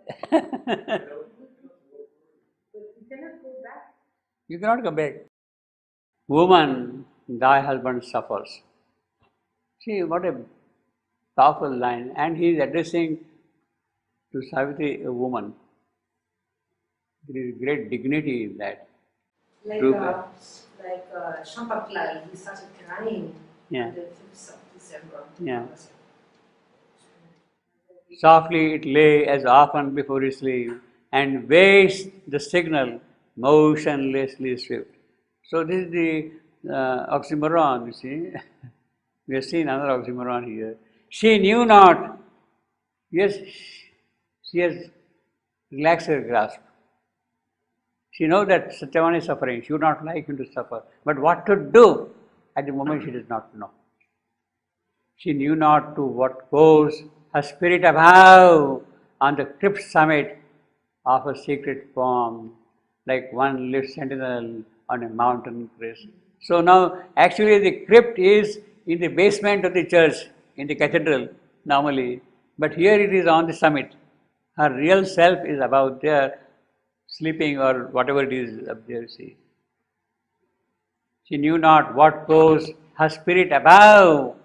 But we cannot go back. You cannot come back. Woman, thy husband suffers. See, what a powerful line, and he is addressing to Savitri, a woman. There is great dignity in that. Like True. Shampaklal, he started crying Yeah. on the 5th of December. Yeah. Softly it lay as often before his sleep, and waits the signal motionlessly swift. So this is the oxymoron, you see. We have seen another oxymoron here. She knew not. Yes, she has relaxed her grasp. She knows that Satyavan is suffering. She would not like him to suffer. But what to do? At the moment she does not know. She knew not to what course her spirit above on the crypt summit of a secret form, like one lit sentinel on a mountain crest. So now, actually, the crypt is in the basement of the church, in the cathedral, normally, but here it is on the summit. Her real self is above there, sleeping or whatever it is up there, see. She knew not what course her spirit above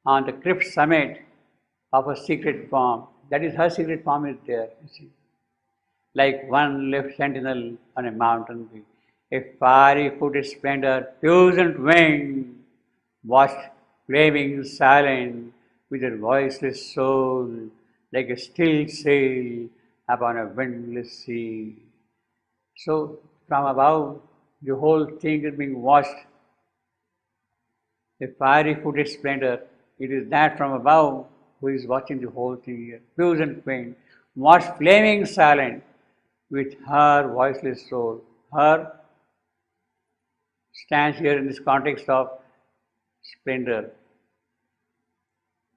on the crypt summit of a secret form. That is, her secret form is there, you see. Like one left sentinel on a mountain peak. A fiery-footed splendor, puissant wing, watched flaming silent with her voiceless soul, like a still sail upon a windless sea. So from above, the whole thing is being watched. A fiery-footed splendor, it is that from above who is watching the whole thing here. Puissant wing, watched flaming silent with her voiceless soul. Her stands here in this context of splendor.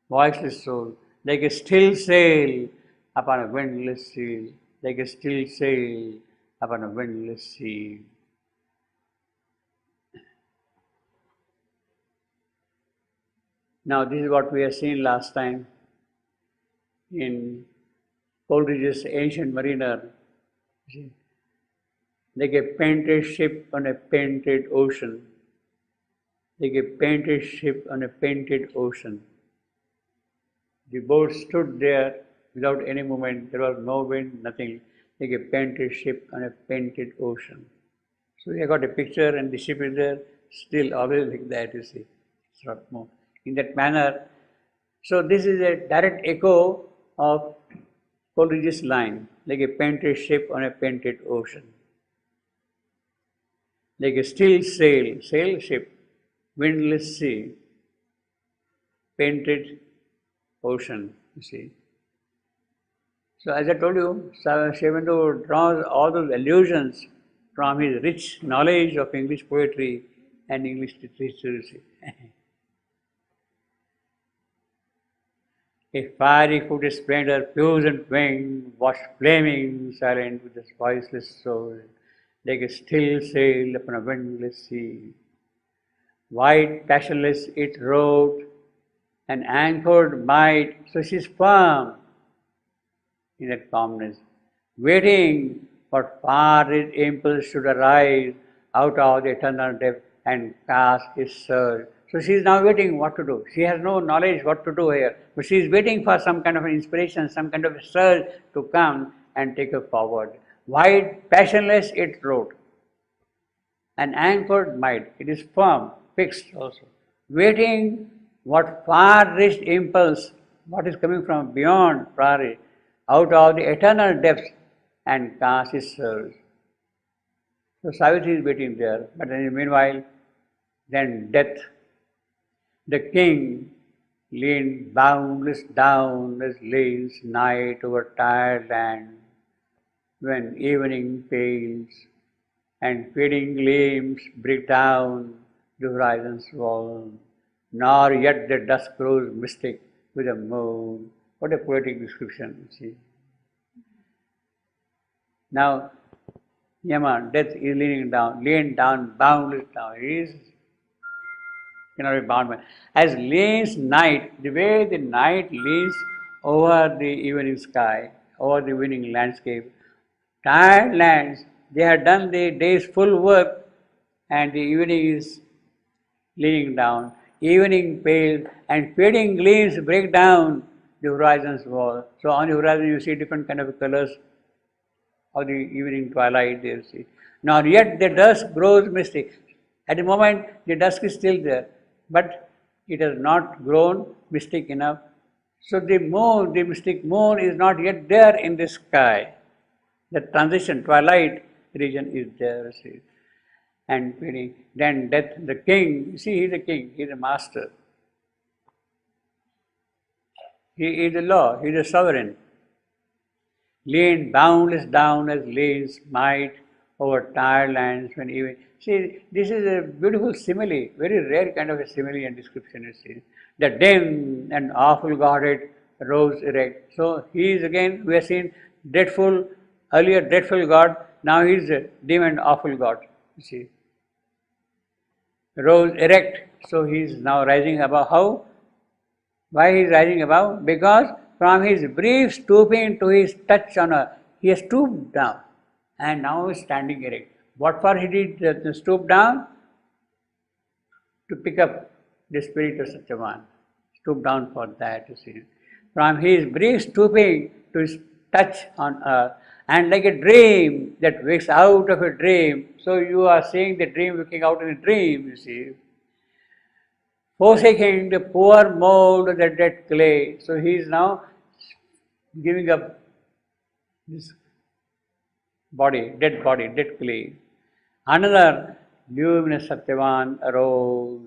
Voiceless soul, like a still sail upon a windless sea, like a still sail upon a windless sea. Now, this is what we have seen last time in Coleridge's Ancient Mariner. Like a painted ship on a painted ocean. Like a painted ship on a painted ocean. The boat stood there without any movement. There was no wind, nothing. Like a painted ship on a painted ocean. So you got a picture and the ship is there, still always like that, you see. It's not more. In that manner. So this is a direct echo of Coleridge's line, like a painted ship on a painted ocean. Like a still sail ship, windless sea, painted ocean, you see. So as I told you, Sri Aurobindo draws all those allusions from his rich knowledge of English poetry and English literature, you see. A fiery-footed splendor, puissant wing, watched flaming silent with his voiceless soul, like a still sail upon a windless sea. White, passionless, it rode, and anchored might, so she's firm in that calmness, waiting for far-reached impulse should arise out of the eternal depth and cast its surge. So she is now waiting what to do. She has no knowledge what to do here, but she is waiting for some kind of an inspiration, some kind of a surge to come and take her forward. White, passionless, it rode. An anchored might, it is firm, fixed also. Waiting what far-reached impulse, what is coming from beyond far, out of the eternal depths and cast its surge. So Savitri is waiting there, but in the meanwhile, then death. The king leaned boundless down as leans night over tired land, when evening pales and fading gleams break down the horizon's wall, nor yet the dusk grows mystic with the moon. What a poetic description, see. Now, Yama, death is leaned down, boundless down. He is cannot be bound by. As leans night, the way the night leans over the evening sky, over the evening landscape, tired lands, they have done the day's full work and the evening is leaning down. evening pale, and fading gleams break down the horizon's wall. So on the horizon you see different kind of colors of the evening twilight there you see. Now yet the dusk grows misty. At the moment the dusk is still there, but it has not grown mystic enough. So the moon, the mystic moon is not yet there in the sky. The transition, twilight region is there, you see. And then death, the king, you see, he is a king, he is a master. He is the law, he is a sovereign. Lean boundless down as leans might over tired lands when even. See, this is a beautiful simile, very rare kind of a simile and description, you see. The dim and awful Godhead rose erect. So he is again, we have seen dreadful, earlier dreadful God, now he is a dim and awful God, you see. Rose erect, so he is now rising above. How? Why he is rising above? Because from his brief stooping to his touch on earth, he has stooped down and now is standing erect. What for he did stoop down? To pick up the spirit of Satyavan. Stoop down for that, you see. From his brief stooping to his touch on earth, and like a dream that wakes out of a dream. So you are seeing the dream waking out in a dream, you see. Forsaking the poor mold of the dead clay. So he is now giving up this body, dead clay. Another luminous Satyavan arose,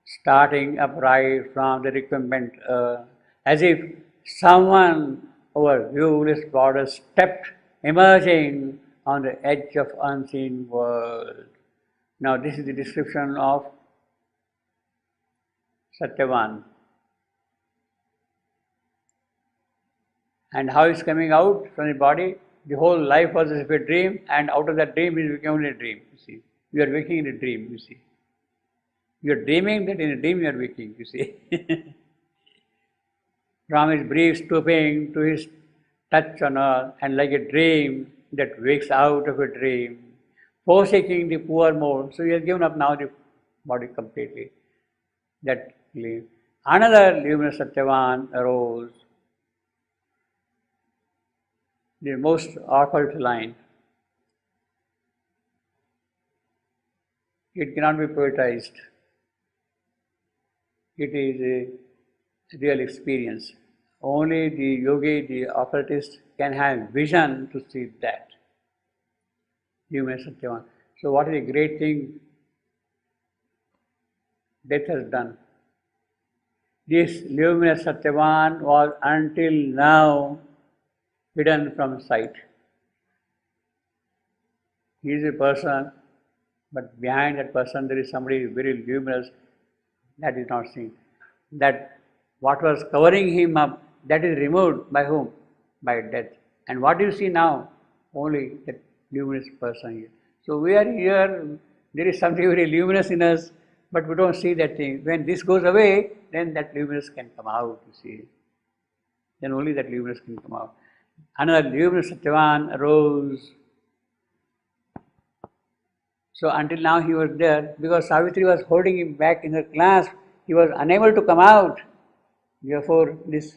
starting upright from the recumbent earth, as if someone over viewless borders stepped, emerging on the edge of unseen world. Now this is the description of Satyavan. And how is coming out from the body? The whole life was as if a dream, and out of that dream he became a dream, you see. You are waking in a dream, you see. You are dreaming that in a dream you are waking, you see. From his brief stooping to his touch on earth, and like a dream that wakes out of a dream, forsaking the poor mode. So he has given up now the body completely. That another luminous Satyavan arose. The most occult line. It cannot be poetized. It is a real experience. Only the yogi, the occultist can have vision to see that. Luminous Satyavan. So what is a great thing death has done? This luminous Satyavan was until now hidden from sight. He is a person, but behind that person there is somebody very luminous that is not seen. That what was covering him up, that is removed by whom? By death. And what do you see now? Only that luminous person here. So we are here, there is something very luminous in us, but we don't see that thing. When this goes away, then that luminous can come out, you see. Then only that luminous can come out. Another luminous Satyavan arose. So until now he was there, because Savitri was holding him back in her clasp, he was unable to come out. Therefore this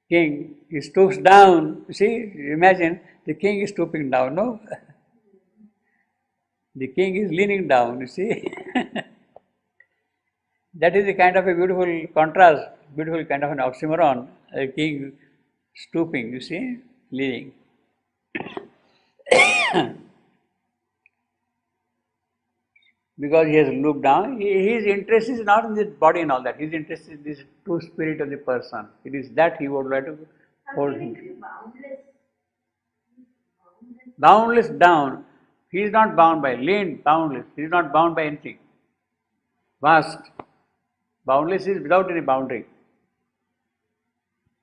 king, he stoops down. You see, imagine the king is stooping down, no? The king is leaning down, you see. That is a kind of a beautiful contrast, beautiful kind of an oxymoron. A king stooping, you see, leaning. Because he has looked down, his interest is not in the body and all that. His interest is in this true spirit of the person. It is that he would like to hold him. Boundless down. He is not bound by, lean, boundless. He is not bound by anything. Vast. Boundless is without any boundary.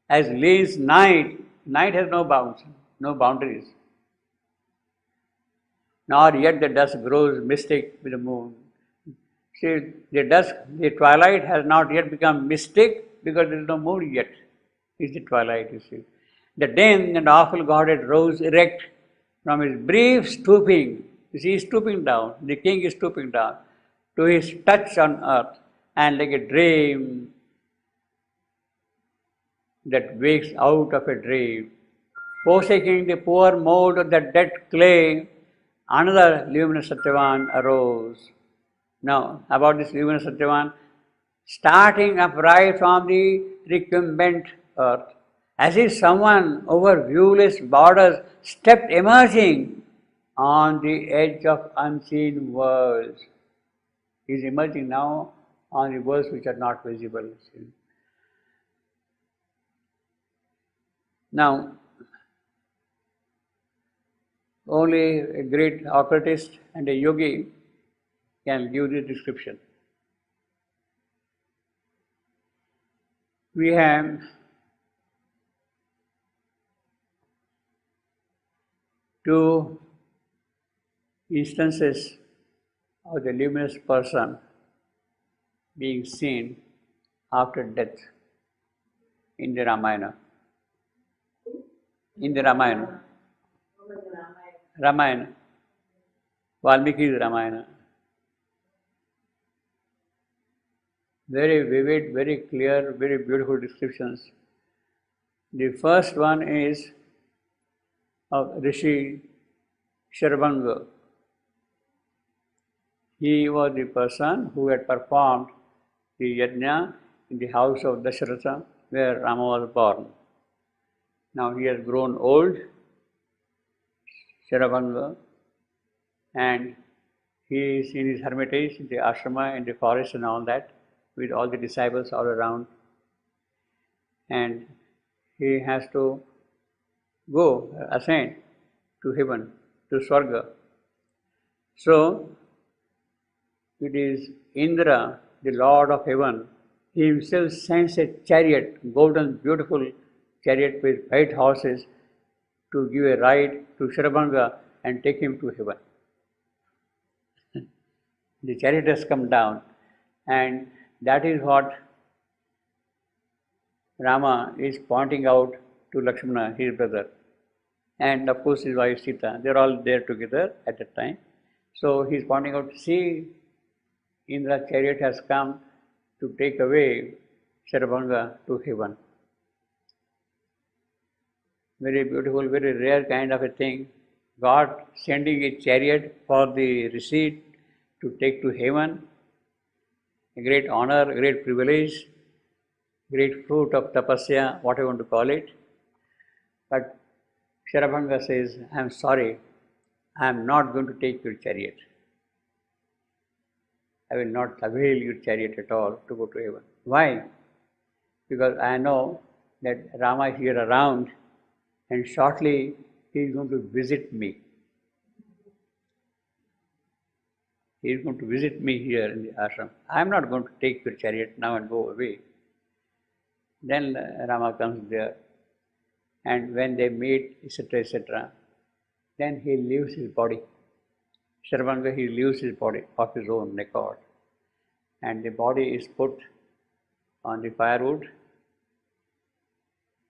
As leans night, night has no bounds, no boundaries. Nor yet the dusk grows mystic with the moon. See, the dusk, the twilight has not yet become mystic because there is no moon yet. It's the twilight, you see. The dim and awful Godhead rose erect from his brief stooping. You see, he is stooping down. The king is stooping down. to his touch on earth, and like a dream that wakes out of a dream, forsaking the poor mold of the dead clay, another luminous Satyavan arose. Now, about this luminous Satyavan, starting upright from the recumbent earth, as if someone over viewless borders stepped emerging on the edge of unseen worlds. He is emerging now on the worlds which are not visible. Now, only a great occultist and a yogi can give this description. We have two instances of the luminous person being seen after death in the Ramayana. In the Ramayana. Ramayana. Valmiki's Ramayana. Very vivid, very clear, very beautiful descriptions. The first one is of Rishi Sharbanga. He was the person who had performed the yajna in the house of Dasharatha, where Rama was born. Now he has grown old, Sharbanga, and he is in his hermitage, in the ashrama, in the forest and all that, with all the disciples all around. And he has to go, ascend to heaven, to Swarga. So, it is Indra, the Lord of heaven. He himself sends a chariot, golden, beautiful chariot with white horses, to give a ride to Sharbanga and take him to heaven. The chariot has come down, and that is what Rama is pointing out to Lakshmana, his brother, and of course his wife Sita. They are all there together at that time. So he is pointing out, see, Indra's chariot has come to take away Sharbanga to heaven. Very beautiful, very rare kind of a thing. God sending a chariot for the rishi to take to heaven. A great honor, a great privilege, great fruit of tapasya, whatever you want to call it. But Sharbanga says, I am sorry, I am not going to take your chariot. I will not avail your chariot at all to go to heaven. Why? Because I know that Rama is here around, and shortly he is going to visit me. He is going to visit me here in the ashram. I am not going to take your chariot now and go away. Then Rama comes there, and when they meet, etc., then he leaves his body. Sharbanga, he leaves his body of his own accord, and the body is put on the firewood.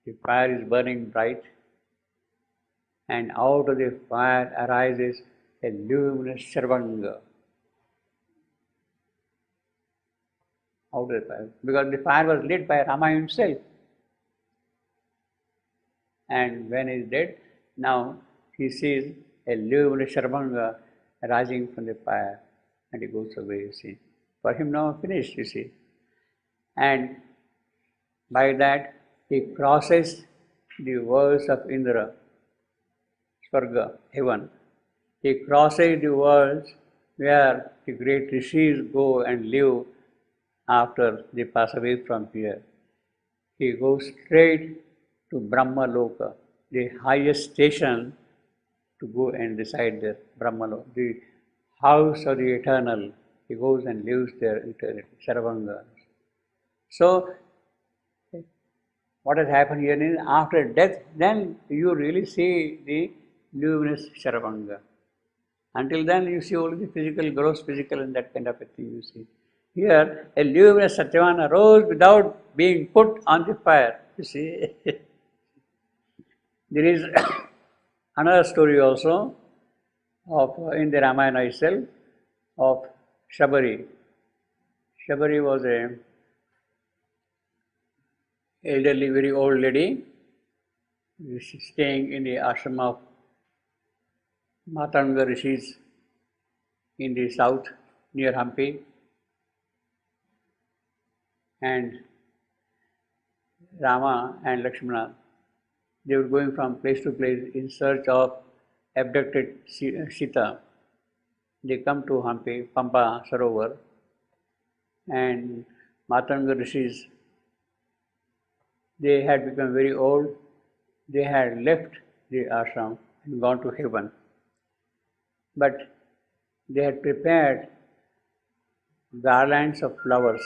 The fire is burning bright, and out of the fire arises a luminous Sharbanga. Out of the fire, because the fire was lit by Rama himself. And when he is dead, now he sees a luminous Sharbanga rising from the fire, and he goes away, you see. For him now finished, you see. And by that he crosses the worlds of Indra, Swarga, heaven. He crosses the worlds where the great rishis go and live after they pass away from here. He goes straight to Brahma Loka, the highest station, to go and reside there, Brahma Loka, the house of the eternal. He goes and lives there eternally, Sharbanga. So, what has happened here is, after death, then you really see the luminous Sharbanga. Until then, you see only the physical, gross physical, and that kind of a thing you see. Here, a luminous Satyavan arose without being put on the fire, you see. There is another story also of in the Ramayana itself of Shabari. Shabari was a elderly, very old lady staying in the ashram of Matanga Rishis in the south near Hampi, and Rama and Lakshmana, they were going from place to place in search of abducted Sita. They come to Hampi, Pampa Sarovar, and Matanga Rishis, they had become very old. They had left the ashram and gone to heaven. But they had prepared garlands of flowers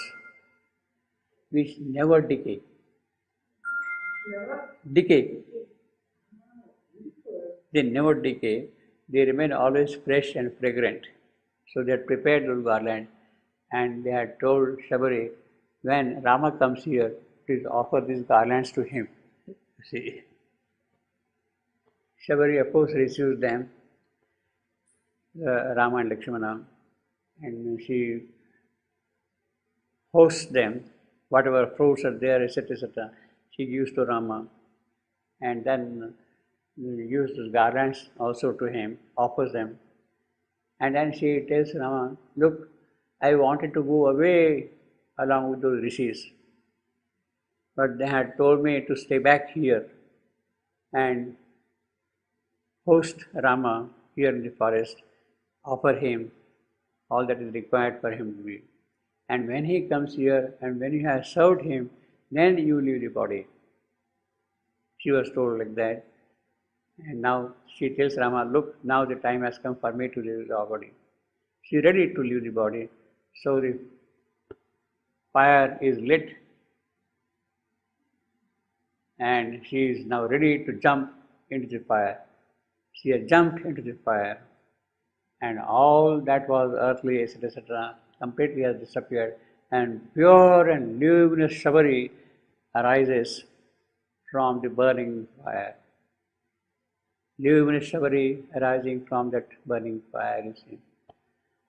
which never decay. Decay. They never decay. They remain always fresh and fragrant. So they had prepared those garlands, and they had told Shabari, when Rama comes here, please offer these garlands to him. You see. Shabari, of course, receives them, Rama and Lakshmana, and she hosts them, whatever fruits are there, etc., etc., she gives to Rama, and then gives those garlands also to him, offers them, and then she tells Rama, look, I wanted to go away along with those rishis, but they had told me to stay back here and host Rama here in the forest, offer him all that is required for him to be. And when he comes here and when you have served him, then you leave the body. She was told like that. And now she tells Rama, look, now the time has come for me to leave the body. She is ready to leave the body. So the fire is lit and she is now ready to jump into the fire. She has jumped into the fire, and all that was earthly, etc., etc., completely has disappeared, and pure and luminous Shabari arises from the burning fire. Luminous Shabari arising from that burning fire, you see.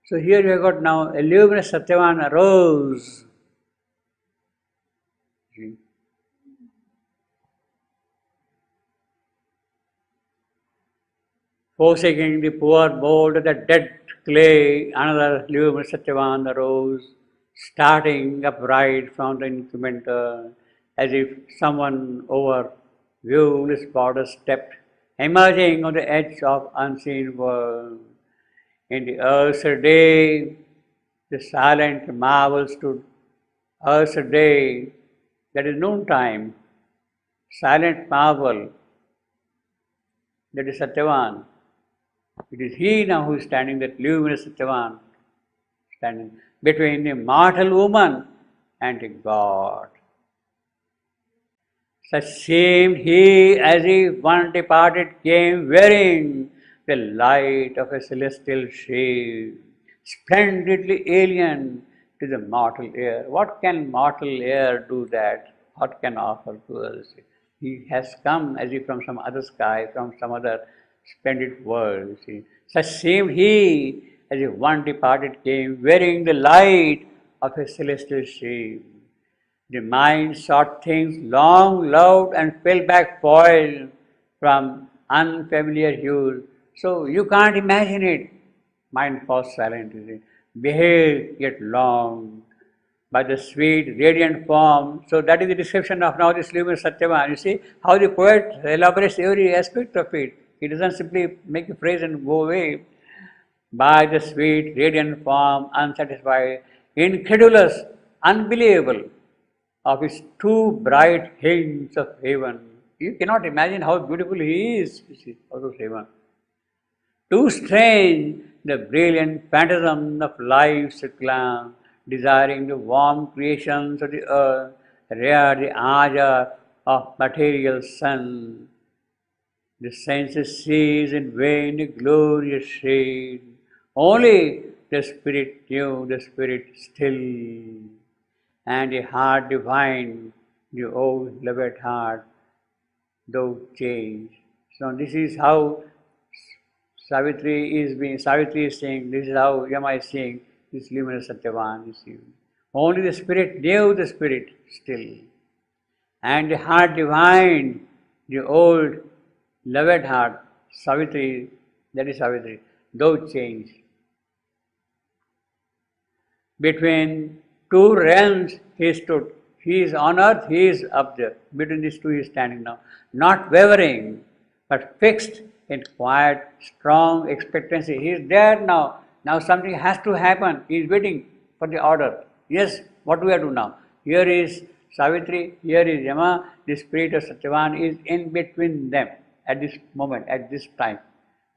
So here you have got now a luminous Satyavan arose. See? Forsaking the poor mold of the dead clay, another luminous Satyavan arose, starting upright from the incubator, as if someone over viewless border stepped, emerging on the edge of unseen world. In the earth's day, the silent marvel stood. Earth's day, that is noontime, silent marvel, that is Satyavan. It is he now who is standing, that luminous Satyavan, standing between the mortal woman and the God. Such seemed he as if one departed came wearing the light of a celestial shade, splendidly alien to the mortal air. What can mortal air do that? What can offer to us? He has come as if from some other sky, from some other splendid world, you see. Such seemed he as if one departed came, wearing the light of a celestial shade. The mind sought things long loved and fell back foiled from unfamiliar hues. So you can't imagine it. Mind falls silent, you see. Beheld yet long by the sweet, radiant form. So that is the description of now this luminous Satyavan. You see how the poet elaborates every aspect of it. He doesn't simply make a phrase and go away. By the sweet, radiant form, unsatisfied, incredulous, unbelievable, of his two bright hints of heaven. You cannot imagine how beautiful he is, you see, out of heaven. Too strange, the brilliant phantasm of life's glance, desiring the warm creations of the earth, rare the aja of material sun. The senses sees in vain the glorious shade. Only the spirit knew, the spirit still, and the heart divine, the old loved heart, though changed. So this is how Savitri is saying, this is how Yama is saying, this luminous Satyavan, you see. Only the spirit knew the spirit still. And the heart divined the old loved heart, Savitri, that is Savitri, though changed. Between two realms he stood. He is on earth, he is up there. Between these two he is standing now. Not wavering, but fixed in quiet, strong expectancy. He is there now. Now something has to happen. He is waiting for the order. Yes, what do we have to do now? Here is Savitri, here is Yama. The spirit of Satyavan is in between them at this moment, at this time.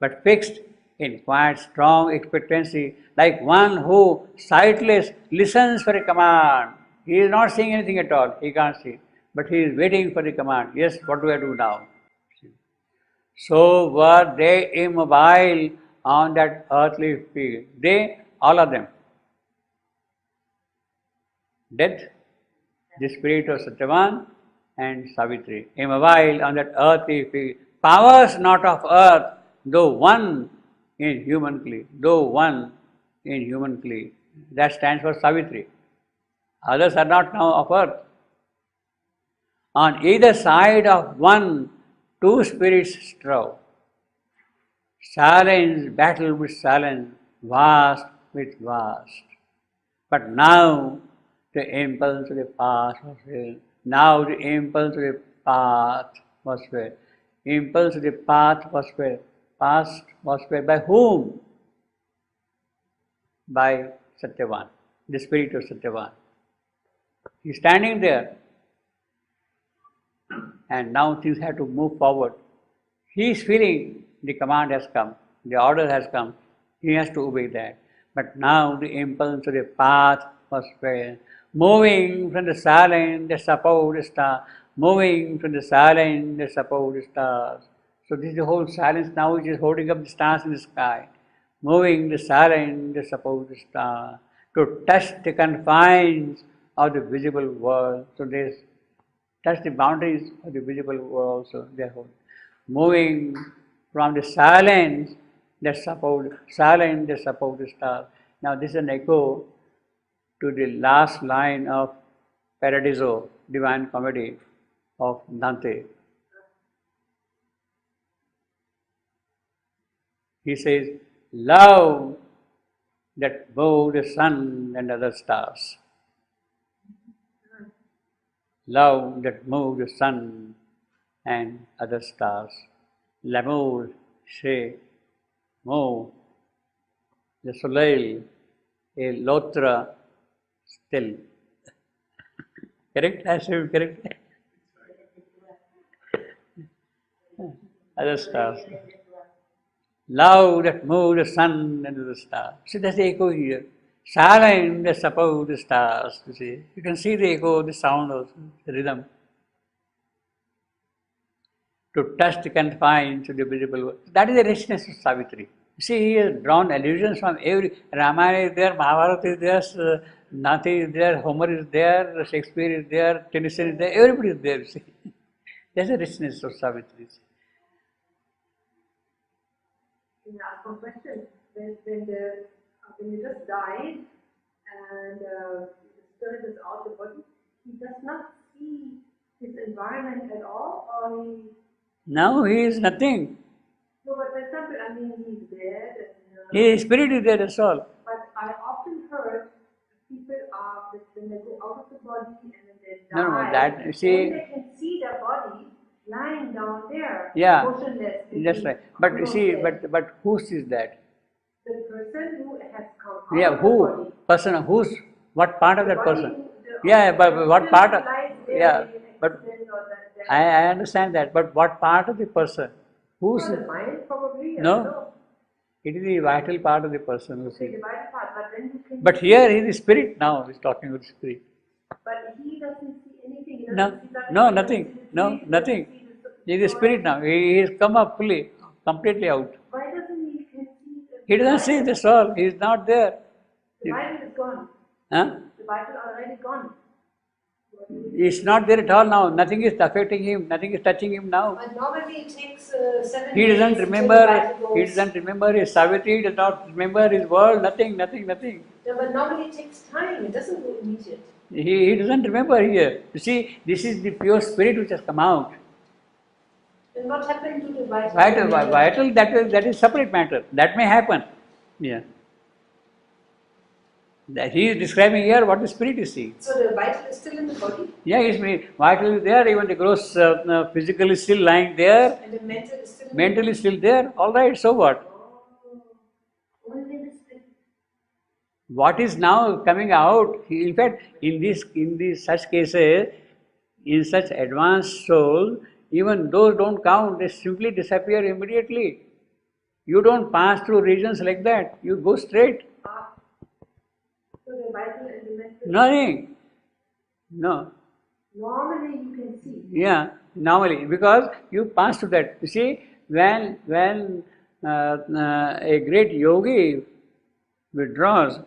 But fixed in quiet, strong expectancy, like one who, sightless, listens for a command. He is not seeing anything at all, he can't see, but he is waiting for the command. Yes, what do I do now? So were they immobile on that earthly field. They, all of them. Death, the spirit of Satyavan and Savitri, immobile on that earthly field. Powers not of earth, though one in human clay, though one in human clay. That stands for Savitri. Others are not now of earth. On either side of one, two spirits strove. Silence battled with silence, vast with vast. But now the impulse of the past was felt. Now the impulse of the path was felt. Impulse of the path was felt. Past was felt by whom? By Satyavan, the spirit of Satyavan. He is standing there. And now things have to move forward. He is feeling the command has come, the order has come, he has to obey that. But now the impulse of the path was felt. Moving from the silent, the support the star. Moving from the silent, the support the stars. So this is the whole silence now which is holding up the stars in the sky. Moving the silent, the support the star. To touch the confines of the visible world. So they touch the boundaries of the visible world also, therefore. Moving from the silence that support the star. Now this is an echo to the last line of Paradiso, Divine Comedy of Dante. He says, love that moved the sun and other stars. Love that moved the sun and other stars. L'amour, c'est move le soleil et l'autre still. Correct? I said correct? Other stars. Love that moved the sun and the stars. See, that's the echo here. Silent that support the stars, you see. You can see the echo, the sound also, the rhythm. To touch the confines of the visible world. That is the richness of Savitri. You see, he has drawn allusions from every. Ramayana is there, Mahabharata is there, Nati is there, Homer is there, Shakespeare is there, Tennyson is there, everybody is there, you see. That's the richness of Savitri. Can I ask one question? When you just died and the spirit is out of the body, he does not see his environment at all, or he. Now he is nothing. No, but for example, I mean, he's dead. His spirit is there, that's all. But I often heard people are when they go out of the body and then they die. No, that you see. Then they can see their body lying down there, Yeah, motionless. that's right. But you see, but who sees that? The person who has come out Yeah, of who? the body. Person, who's, what part of The that body, person? the- Yeah, but what part of, lies there yeah, in but accident or that- I understand that, but what part of the person? Who's, the mind probably. I No. don't know. it is the vital part of the person, you The see. divided part, but then you can. But here he is the spirit now, he's talking with spirit. But he doesn't see anything. He doesn't No, see that. no, He doesn't nothing, see the no, tree, he nothing. doesn't see the- He is the spirit now, he has come up fully, completely out. Why doesn't he can see the He doesn't see this all, he is not there. The Bible is gone. Huh? The Bible already gone. It's not there at all now. Nothing is affecting him. Nothing is touching him now. But normally it takes 7 He days. doesn't until remember. the battle He goes. doesn't remember his Savitri. He does not remember his world. Nothing. Yeah, but normally it takes time. It doesn't go immediate. He doesn't remember here. You see, this is the pure spirit which has come out. And what happened to the vital? Vital. That is separate matter. That may happen. Yeah. That he is describing here what the spirit is seeing. So the vital is still in the body, Yeah, vital is there. Even the gross physical is still lying there. and the mental is still in Mental is still there. All right. So what? Oh, only the spirit. What is now coming out? In fact, in these such cases, in such advanced soul, even those don't count. They simply disappear immediately. You don't pass through regions like that. You go straight. So the vital and the mental. Nothing. No. Normally you can see. Yeah. Normally, because you pass through that. You see, when a great yogi withdraws,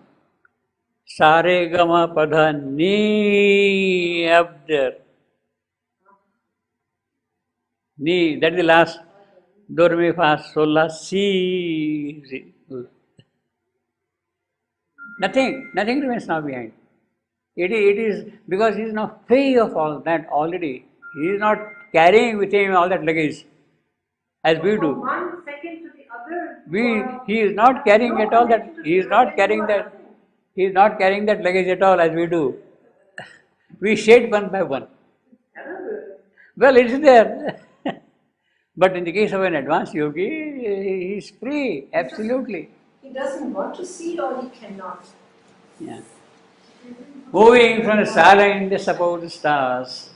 Sare Gama Pada Ni up there. Ni, that is the last. Do re mi fa sol la si. Nothing remains now behind. It is because he is now free of all that already. He is not carrying with him all that luggage as we From do. 1 second to the other. He is not carrying at all that. He is not carrying that. He is not carrying that luggage at all as we do. We shed one by one. Well, it is there. But in the case of an advanced yogi, he is free, absolutely. He doesn't want to see or he cannot. Yeah. Moving from the silent above the stars,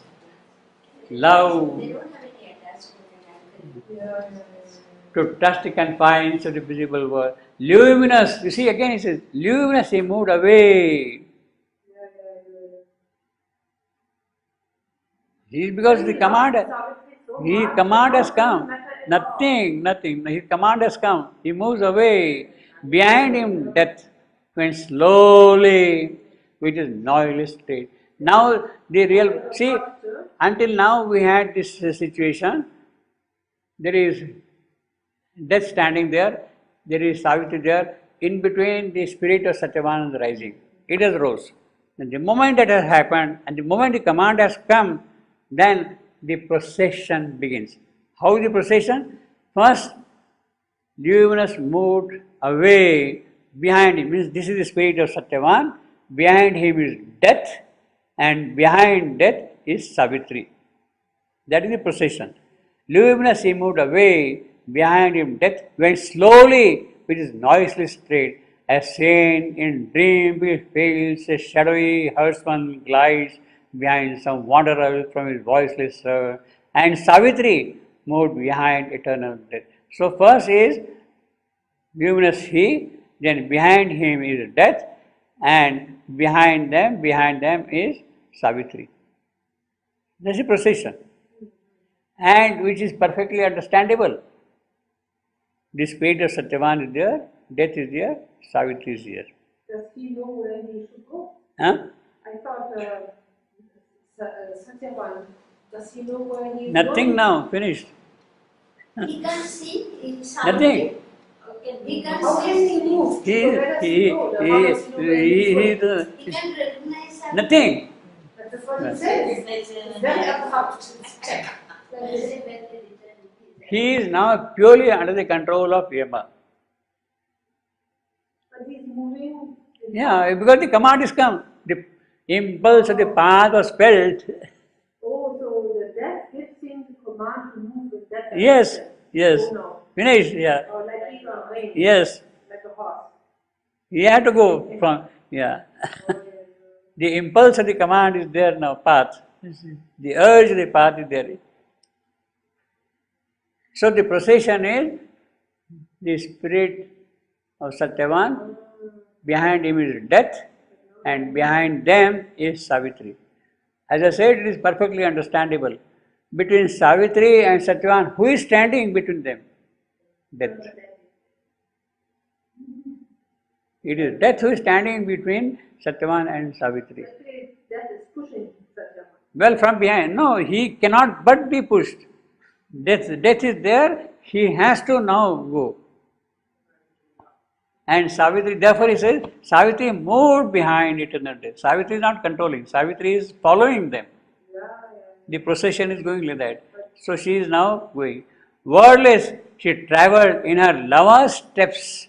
love They don't have any attachment and Yeah. to touch the confines of the visible world. Luminous, you see again he says, luminous, he moved away. He because the command has come. Nothing. His command has come. He moves away. Behind him, death went slowly, which is noiseless state. Now the real until now we had this situation. There is death standing there. There is Savitri there. In between, the spirit of Satyavananda rising. It has rose. And the moment that has happened, and the moment the command has come, then the procession begins. How is the procession? First, luminous moved away. Behind him means this is the spirit of Satyavan. Behind him is death, and behind death is Savitri. That is the procession. Luminous he moved away. Behind him death went slowly, which is noiseless straight. As seen in dream fields, a shadowy herdsman glides behind some wanderer from his voiceless servant. And Savitri moved behind eternal death. So first is luminous he, then behind him is death, and behind them is Savitri. That's a procession, and which is perfectly understandable. The spirit of Satyavan is there, death is there, Savitri is there. Does he know where he should go? Huh? I thought Satyavan, does he know where he is Nothing going? now, finished. he can't see in Nothing. Okay. He can't How can he see. move? He, So where does he, go? How does he know where he, he he, is going? He can recognize something. nothing. That's what he says. It's very abrupt. Check. He is now purely under the control of Yama. But he's moving. Yeah, because the command is come. The impulse of the path was felt. Oh, so the death gives him the command to move with that. Yes, yes. Oh, no. Finished, yeah. Or like he's on rain. Yes. Like a horse. He had to go from, yeah. The impulse of the command is there now, path. The urge of the path is there. So the procession is the spirit of Satyavan, behind him is death, and behind them is Savitri. As I said, it is perfectly understandable. Between Savitri and Satyavan, who is standing between them? Death. It is death who is standing between Satyavan and Savitri. Actually, death is pushing Satyavan. Well, from behind. No, he cannot but be pushed. Death is there, he has to now go. And Savitri, therefore he says, Savitri moved behind eternal death. Savitri is not controlling, Savitri is following them. The procession is going like that. So she is now going. Wordless, she travelled in her lover's steps,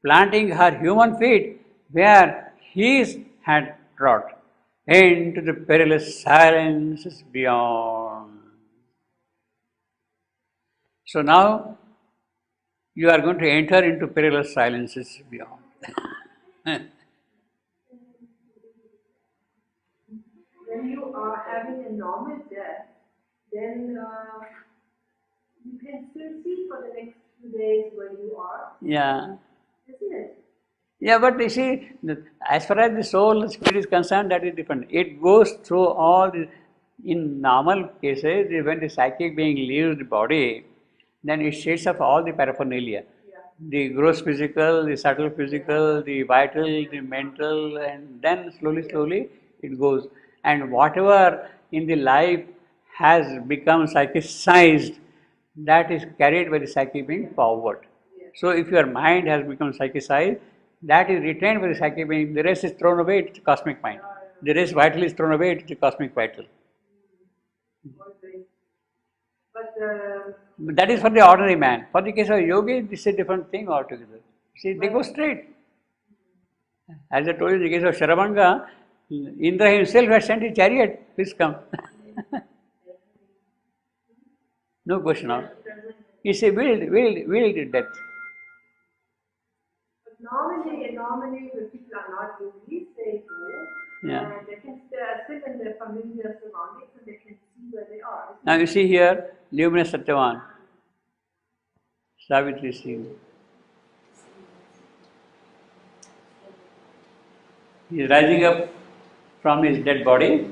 planting her human feet where his had trod, into the perilous silences beyond. So now you are going to enter into perilous silences beyond. When you are having a normal death, then you can still see for the next few days where you are, Yeah. isn't it? Yeah, but you see, as far as the soul spirit is concerned, that is different. It goes through all the, in normal cases, when the psychic being leaves the body, then it shades off all the paraphernalia. Yeah. The gross physical, the subtle physical, the vital, the mental, and then slowly it goes. And whatever in the life has become psychicized, that is carried by the psychic being forward. So if your mind has become psychicized, that is retained by the psychic being, the rest is thrown away to the cosmic mind. The rest vital is thrown away to the cosmic vital. Okay. But That is for the ordinary man. For the case of yogi, this is a different thing altogether. See, they go straight. As I told you, in the case of Sharavanga, Indra himself had sent his chariot, please come. No question of. It's a willed death. But normally when people are not yogis, they go Yeah. and they can sit in their familiar surroundings and they can see where they are. Now you see here, luminous Satyavan, Savitri Singh. He is rising up from his dead body.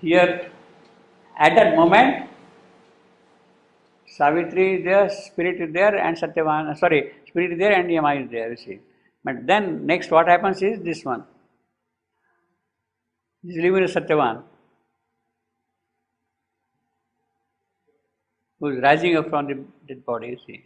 Here, at that moment, Savitri is there, spirit is there, and Satyavan, spirit is there and Yama is there, you see. But then next what happens is this one. This is luminous Satyavan, who is rising up from the dead body, you see.